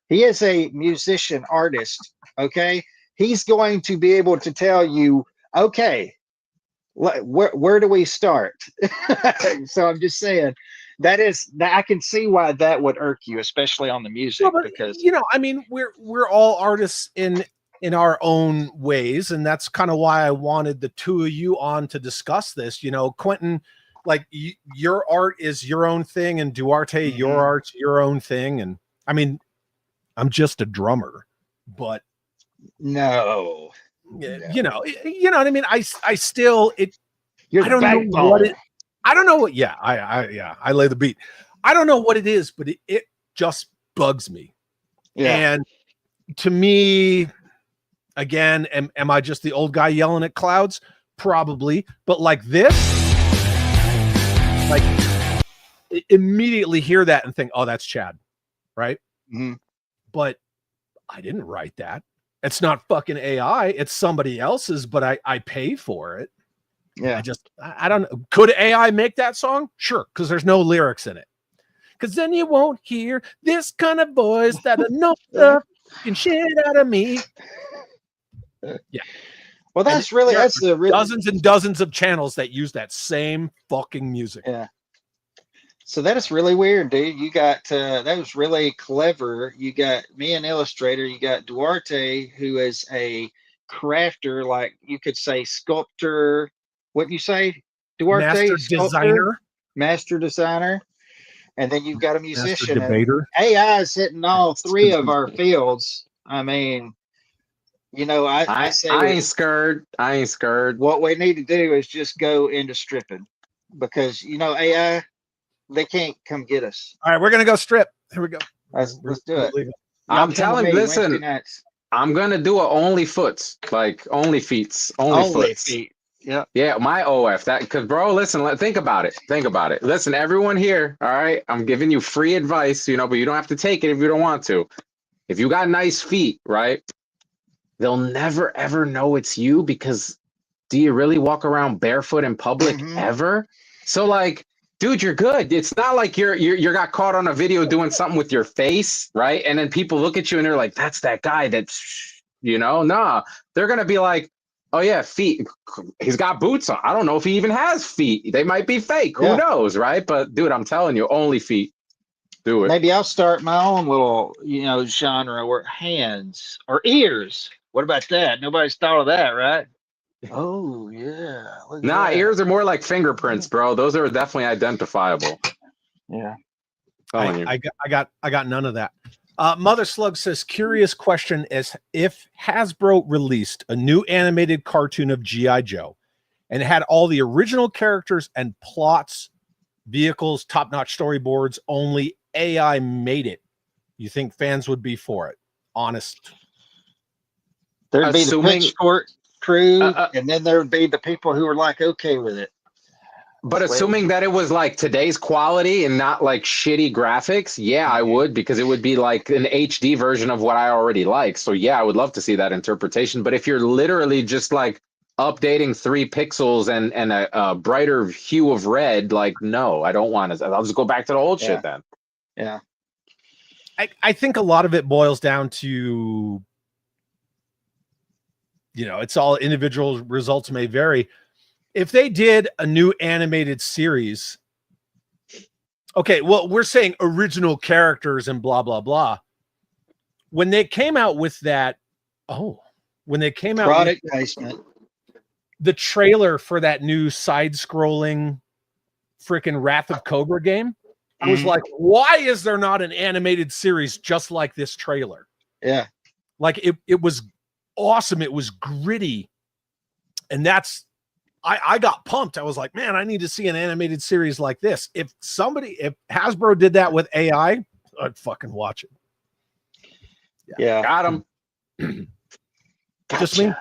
He is a musician artist. Okay. He's going to be able to tell you, okay, where do we start? So I'm just saying that I can see why that would irk you, especially on the music, because you know, I mean, we're all artists in our own ways, and that's kind of why I wanted the two of you on to discuss this. You know, Quinton, like, your art is your own thing, and Duarte, your art's your own thing. And I mean, I'm just a drummer, but no. You know what I mean? I still, I don't know what it, I don't know what, I lay the beat. I don't know what it is, but it just bugs me. Yeah. And to me, again, am I just the old guy yelling at clouds? Probably. But like this, like, immediately hear that and think, oh, that's Chad. Right. Mm-hmm. But I didn't write that. It's not fucking AI. It's somebody else's, but I pay for it. Yeah. I don't know. Could AI make that song? Sure. Because there's no lyrics in it. Because then you won't hear this kind of voice that'll know the fucking shit out of me. Yeah. Well, that's the dozens and dozens of channels that use that same fucking music. Yeah. So that is really weird, dude. You got that was really clever. You got me, an illustrator. You got Duarte, who is a crafter, like you could say sculptor. What you say, Duarte? Master designer. And then you've got a musician. Debater. AI is hitting all three of our fields. I mean, you know, I say I ain't scared. I ain't scared. What we need to do is just go into stripping, because you know AI, they can't come get us. All right, we're gonna go strip. Here we go. Let's do it. I'm telling you, listen, I'm gonna do a only foots, like only feet, only feet. Yeah. Yeah, my OF. That, because bro, listen, think about it. Think about it. Listen, everyone here, all right, I'm giving you free advice, you know, but you don't have to take it if you don't want to. If you got nice feet, right? They'll never ever know it's you, because do you really walk around barefoot in public ever? So like, dude, you're good. It's not like you got caught on a video doing something with your face, right? And then people look at you and they're like, that's that guy that's, you know, nah. They're gonna be like, oh yeah, feet. He's got boots on. I don't know if he even has feet. They might be fake. Who knows, right? But dude, I'm telling you, only feet. Do it. Maybe I'll start my own little, you know, genre where hands or ears. What about that? Nobody's thought of that, right? Oh yeah. Nah, ears are more like fingerprints, bro. Those are definitely identifiable. Yeah. I got none of that. Mother Slug says, curious question is, if Hasbro released a new animated cartoon of G.I. Joe and it had all the original characters and plots, vehicles, top-notch storyboards, only AI made it, you think fans would be for it? Honest. There'd be the pitchfork crew, and then there would be the people who were like okay with it. But assuming that it was like today's quality and not like shitty graphics, yeah, I would, because it would be like an HD version of what I already like. So yeah, I would love to see that interpretation. But if you're literally just like updating 3 pixels and a brighter hue of red, like, no, I don't want to. I'll just go back to the old shit then. Yeah. I think a lot of it boils down to, it's all individual, results may vary. If they did a new animated series, okay, well, we're saying original characters and blah, blah, blah. When they came out with that, when they came out Product with placement, the trailer for that new side-scrolling freaking Wrath of Cobra game, I was like, why is there not an animated series just like this trailer? Yeah. Like it was awesome. It was gritty. And that's, I got pumped. I was like, man, I need to see an animated series like this. If Hasbro did that with AI, I'd fucking watch it. Yeah. Got him. Just me.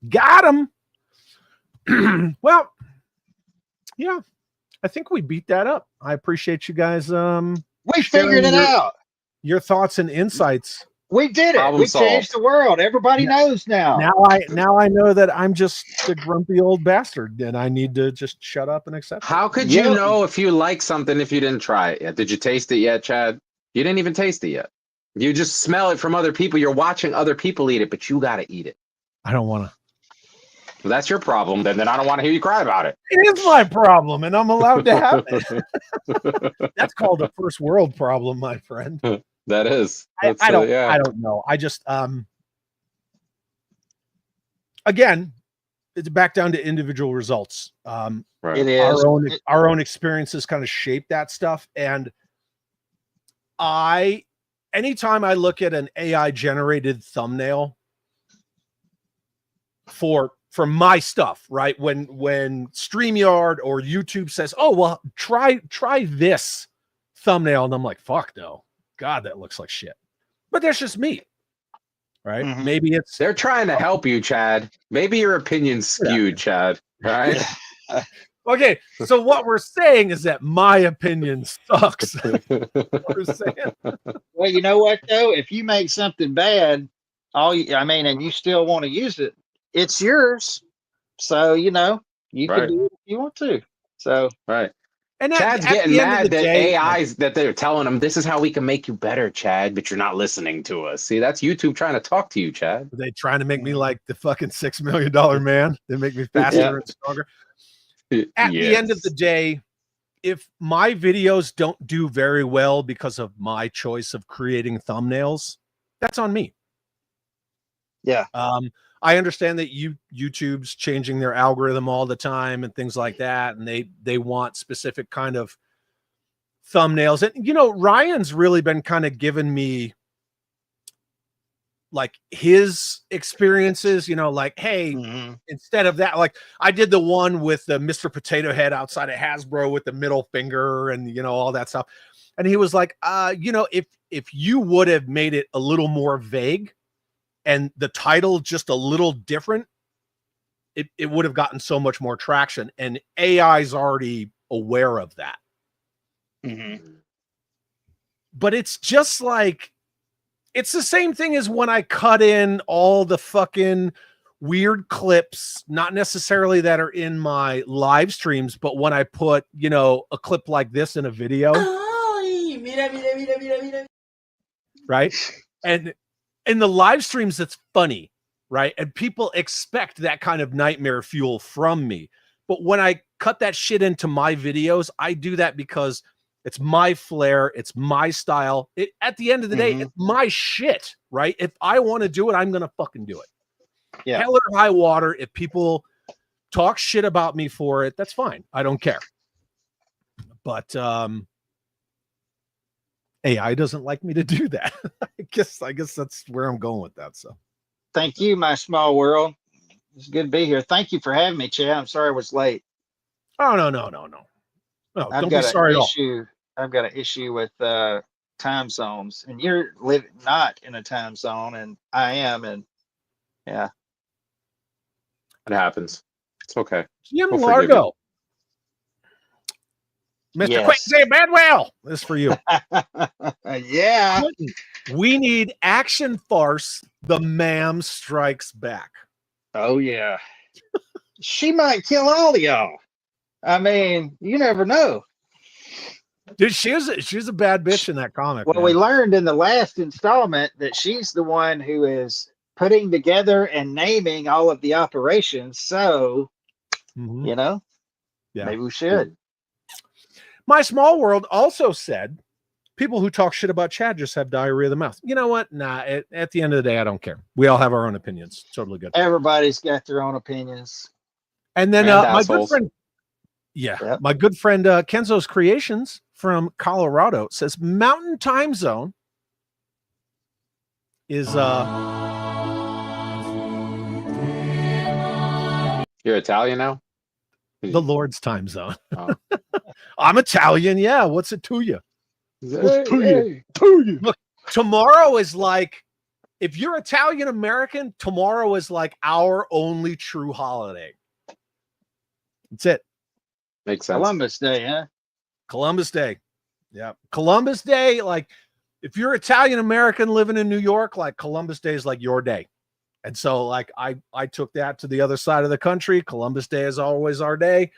Got him. Well, yeah, I think we beat that up. I appreciate you guys. We figured it out. Your thoughts and insights. We did it. Problem We solved. changed the world. Everybody knows now. Now I know that I'm just a grumpy old bastard and I need to just shut up and accept it. How could you know if you like something if you didn't try it yet? Did you taste it yet, Chad? You didn't even taste it yet. You just smell it from other people. You're watching other people eat it, but you got to eat it. I don't want to. Well, that's your problem. Then I don't want to hear you cry about it. It is my problem, and I'm allowed to have it. That's called a first world problem, my friend. That is. I don't know. I just again, it's back down to individual results. Right. It is. Our own experiences kind of shape that stuff. And anytime I look at an AI generated thumbnail for my stuff, right? When StreamYard or YouTube says, "Oh, well, try this thumbnail," and I'm like, "Fuck no, God, that looks like shit." But that's just me, right? Mhm. Maybe They're trying to help you, Chad. Maybe your opinion's skewed, Chad. Right? okay. So what we're saying is that my opinion sucks. What we're saying. Well, you know what though? If you make something bad, and you still want to use it, it's yours. So you can do it if you want to. So Right. And Chad's getting mad that AIs that they're telling him this is how we can make you better, Chad, but you're not listening to us. See, that's YouTube trying to talk to you, Chad. Are they trying to make me like the fucking $6 million man? They make me faster and stronger. At the end of the day, if my videos don't do very well because of my choice of creating thumbnails, that's on me. Yeah. I understand that YouTube's changing their algorithm all the time and things like that, and they want specific kind of thumbnails. And Ryan's really been kind of giving me like his experiences, like, hey, instead of that, like I did the one with the Mr. Potato Head outside of Hasbro with the middle finger and all that stuff. And he was like, if you would have made it a little more vague and the title just a little different, it would have gotten so much more traction. And AI's already aware of that. But it's just like, it's the same thing as when I cut in all the fucking weird clips, not necessarily that are in my live streams, but when I put, a clip like this in a video. Right? And in the live streams, it's funny, right? And people expect that kind of nightmare fuel from me. But when I cut that shit into my videos, I do that because it's my flair. It's my style. At the end of the day, it's my shit, right? If I want to do it, I'm going to fucking do it. Yeah. Hell or high water. If people talk shit about me for it, that's fine. I don't care. But AI doesn't like me to do that. I guess that's where I'm going with that. So thank you, my small world. It's good to be here. Thank you for having me, Chad. I'm sorry I was late. Oh, no. Don't be sorry at all. I've got an issue with time zones, and you're not in a time zone, and I am, and yeah. It happens. It's okay. Jim We'll Largo. Mr. Yes. Quincy Bedwell. This is for you. Yeah. Quentin, we need action farce. The Ma'am Strikes Back. Oh yeah. She might kill all of y'all. I mean, you never know. Dude, she's a bad bitch in that comic. Well, we learned in the last installment that she's the one who is putting together and naming all of the operations. So, you know, maybe we should. My Small World also said people who talk shit about Chad just have diarrhea of the mouth. You know what? Nah, at the end of the day, I don't care. We all have our own opinions. Totally good. Everybody's got their own opinions. And then my good friend, my good friend Kenzo's Creations from Colorado says Mountain Time Zone is You're Italian now? the Lord's time zone. Oh. I'm Italian, yeah. What's it to you? Look, tomorrow is like, if you're Italian American, tomorrow is like our only true holiday. That's it. Makes sense. Columbus Day, huh? Columbus Day. Yeah. Columbus Day, like if you're Italian American living in New York, like Columbus Day is like your day. And so like I took that to the other side of the country. Columbus Day is always our day.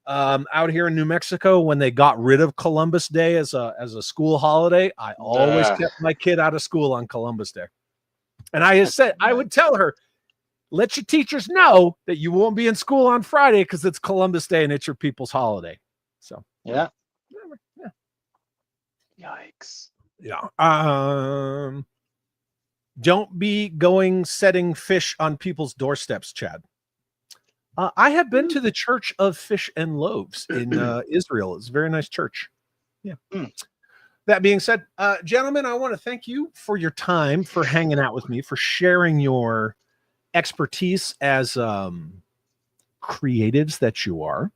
Out here in New Mexico, when they got rid of Columbus Day as a school holiday, I always kept my kid out of school on Columbus Day. And I said, I would tell her, let your teachers know that you won't be in school on Friday because it's Columbus Day and it's your people's holiday. So yeah. Yikes. Yeah. Don't be going setting fish on people's doorsteps, Chad. I have been to the Church of Fish and Loaves in Israel. It's a very nice church. Yeah. That being said, gentlemen, I want to thank you for your time, for hanging out with me, for sharing your expertise as creatives that you are.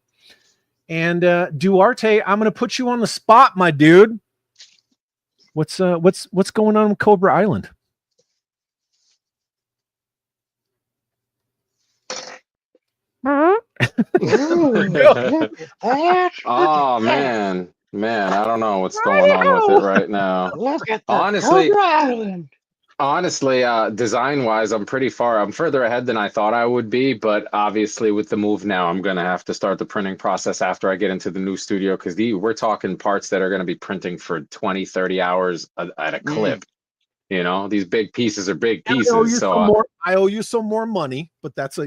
And Duarte, I'm going to put you on the spot, my dude. What's going on with Cobra Island? Oh man, I don't know what's going on with it right now. Look at Honestly, design wise, I'm further ahead than I thought I would be, but obviously with the move now, I'm gonna have to start the printing process after I get into the new studio, because we're talking parts that are gonna be printing for 20-30 hours at a clip. You know, these big pieces are big pieces. I owe you some more money, but that's a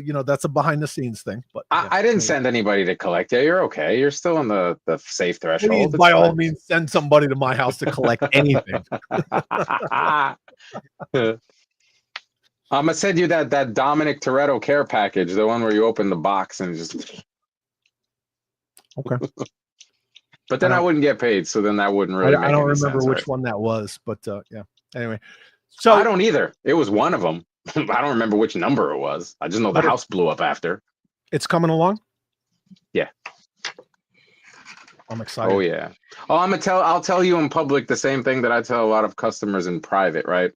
behind the scenes thing. But I didn't send anybody to collect. Yeah, you're okay. You're still in the safe threshold. Please, by all means, send somebody to my house to collect anything. I'm gonna send you that Dominic Toretto care package, the one where you open the box and just. Okay. But then I wouldn't get paid, so then that wouldn't really. I don't remember which one that was, but yeah. Anyway, so I don't either. It was one of them. I don't remember which number it was. I just know the house blew up after. It's coming along. Yeah. I'm excited. Oh yeah. Oh, I'll tell you in public the same thing that I tell a lot of customers in private, right?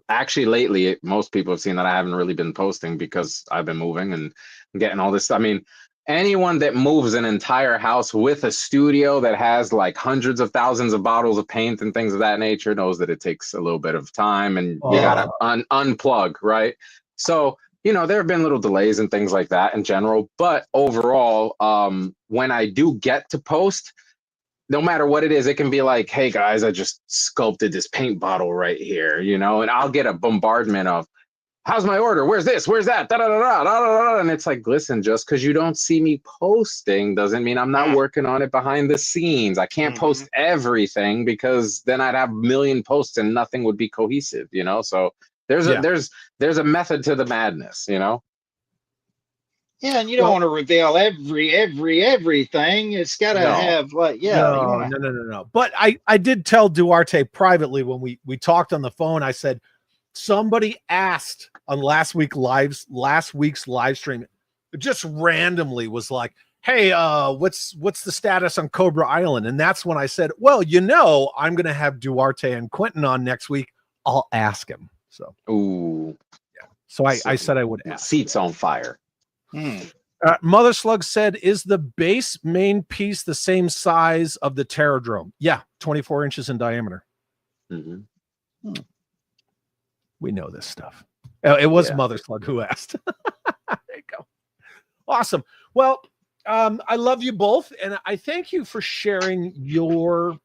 Actually, lately, most people have seen that I haven't really been posting because I've been moving and getting all this. I mean, anyone that moves an entire house with a studio that has like hundreds of thousands of bottles of paint and things of that nature knows that it takes a little bit of time and you gotta unplug, right? So, you know, there have been little delays and things like that in general, but overall, when I do get to post, no matter what it is, it can be like, hey guys, I just sculpted this paint bottle right here, you know, and I'll get a bombardment of, how's my order? Where's this? Where's that? Da, da, da, da, da, da, da. And it's like, listen, just because you don't see me posting doesn't mean I'm not working on it behind the scenes. I can't post everything because then I'd have a million posts and nothing would be cohesive, you know? So there's a method to the madness, you know? Yeah, and you don't want to reveal everything. It's got to have like, no. But I did tell Duarte privately when we talked on the phone. I said, somebody asked on last week's live stream, just randomly was like, hey, what's the status on Cobra Island? And that's when I said, well, you know, I'm going to have Duarte and Quinton on next week. I'll ask him. So, ooh, yeah. So I said I would ask. Seats on fire. Mother Slug said, "Is the base main piece the same size of the Terradrome?" Yeah, 24 inches in diameter. Mm-hmm. We know this stuff. It was Yeah. Mother Slug who asked. There you go. Awesome. Well, I love you both, and I thank you for sharing your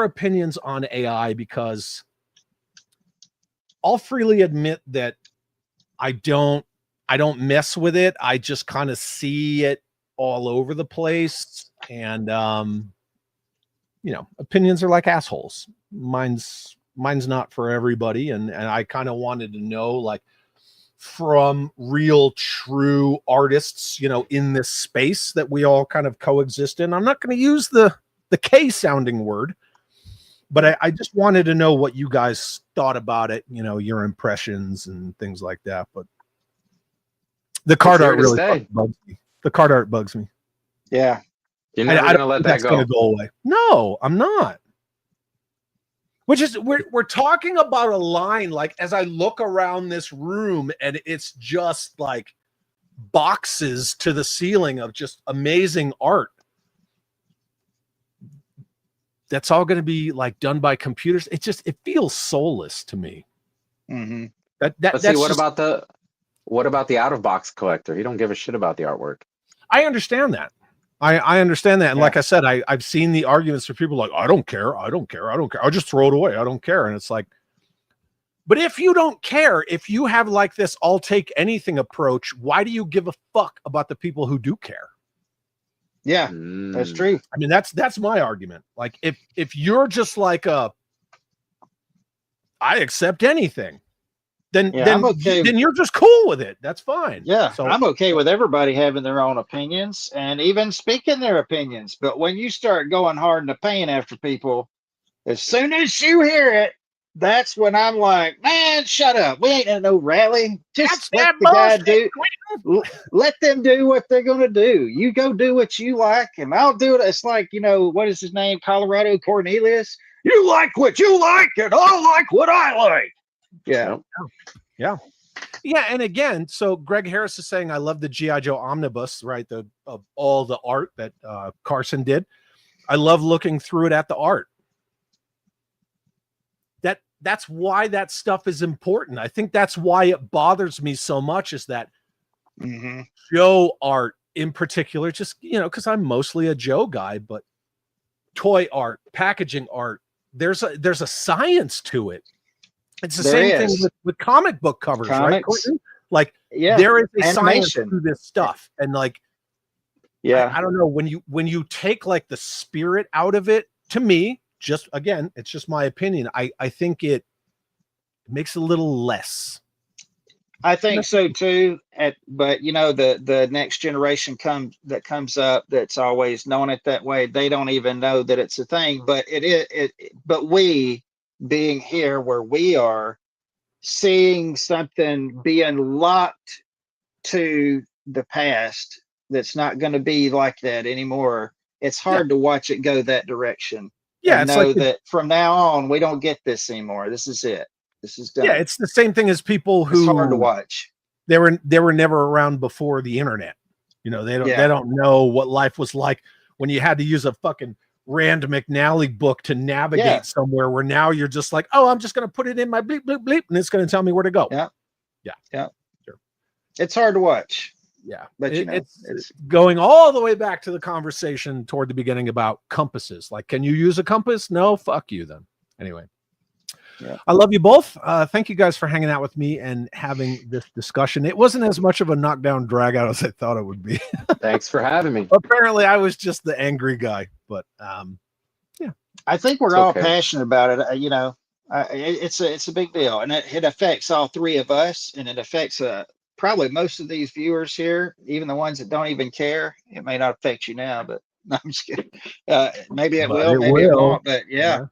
opinions on AI, because I'll freely admit that I don't mess with it. I just kind of see it all over the place, and opinions are like assholes. Mine's not for everybody, and I kind of wanted to know, like, from real true artists, in this space that we all kind of coexist in. I'm not going to use the K sounding word, but I just wanted to know what you guys thought about it, your impressions and things like that. But the card art really bugs me. The card art bugs me. Yeah. You're never going to let that go. Gonna go away. No, I'm not. Which is, we're talking about a line, like, as I look around this room, and it's just like boxes to the ceiling of just amazing art. That's all going to be like done by computers. It feels soulless to me. Mm-hmm. Let's see, what about the out of box collector? He don't give a shit about the artwork. I understand that. I understand that. And like I said, I've seen the arguments for people like, I don't care. I'll just throw it away. I don't care. And it's like, but if you don't care, if you have like this I'll take anything approach, why do you give a fuck about the people who do care? Yeah, that's true. I mean, that's my argument. Like, if you're just like I accept anything, then you're just cool with it. That's fine. Yeah, so I'm okay with everybody having their own opinions and even speaking their opinions. But when you start going hard in the paint after people, as soon as you hear it, that's when I'm like, man, shut up. We ain't in no rally. Just let the guy do. Let them do what they're gonna do. You go do what you like, and I'll do it. It's like, what is his name? Colorado Cornelius. You like what you like, and I like what I like. Yeah. And again, so Greg Harris is saying, I love the G.I. Joe omnibus, right? Of all the art that Carson did. I love looking through it at the art. That's why that stuff is important. I think that's why it bothers me so much, is that Joe art in particular, just, because I'm mostly a Joe guy, but toy art, packaging art, there's a science to it. It's the same thing with comic book covers, right? Like, there is a science to this stuff. And like, I don't know, when you take like the spirit out of it, to me, just, again, it's just my opinion, I think it makes a little less. I think so too. But the next generation that comes up, that's always known it that way, they don't even know that it's a thing. But but we, being here where we are, seeing something being locked to the past that's not going to be like that anymore, it's hard to watch it go that direction. Yeah, it's know like that from now on we don't get this anymore. This is it. This is done. Yeah, it's the same thing as people who, it's hard to watch. They were never around before the internet. They don't know what life was like when you had to use a fucking Rand McNally book to navigate somewhere, where now you're just like, oh, I'm just going to put it in my bleep, bleep, bleep, and it's going to tell me where to go. Yeah. Sure. It's hard to watch. Yeah. But it's going all the way back to the conversation toward the beginning about compasses. Like, can you use a compass? No, fuck you then. Anyway. Yeah. I love you both. Thank you guys for hanging out with me and having this discussion. It wasn't as much of a knockdown drag out as I thought it would be. Thanks for having me. Apparently I was just the angry guy, but I think we're all passionate about it. It's a big deal, and it affects all three of us, and it affects probably most of these viewers here, even the ones that don't even care. It may not affect you now, but no, I'm just kidding. Maybe it will, maybe it won't, but yeah.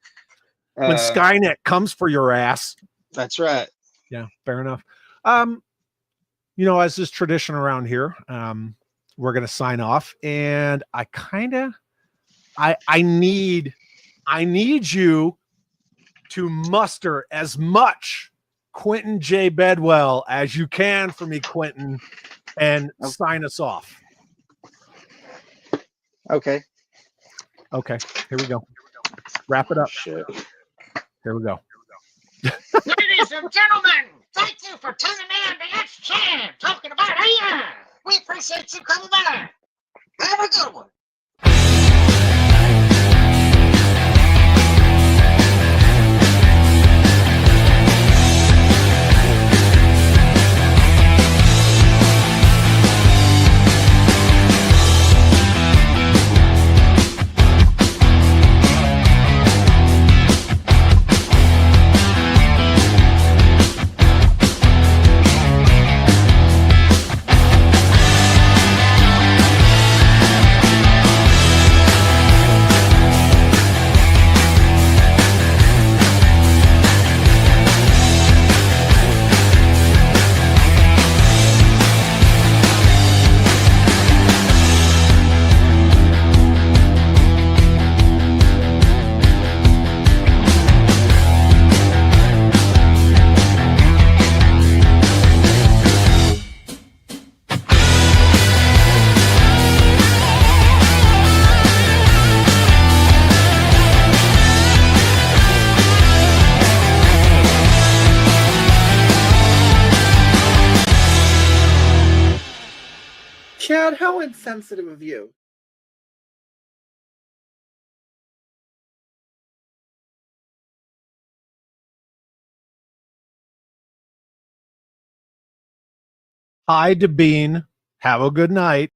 When Skynet comes for your ass. That's right. Yeah, fair enough. As is tradition around here, we're going to sign off, and I need you to muster as much Quinton J. Bedwell as you can for me, Quinton, and sign us off. Okay. Okay, here we go. Wrap it up. Shit. Here we go. Ladies and gentlemen, thank you for tuning in to It's Chan talking about AI. We appreciate you coming by. Have a good one. Chad, how insensitive of you. Hi, Devine. Have a good night.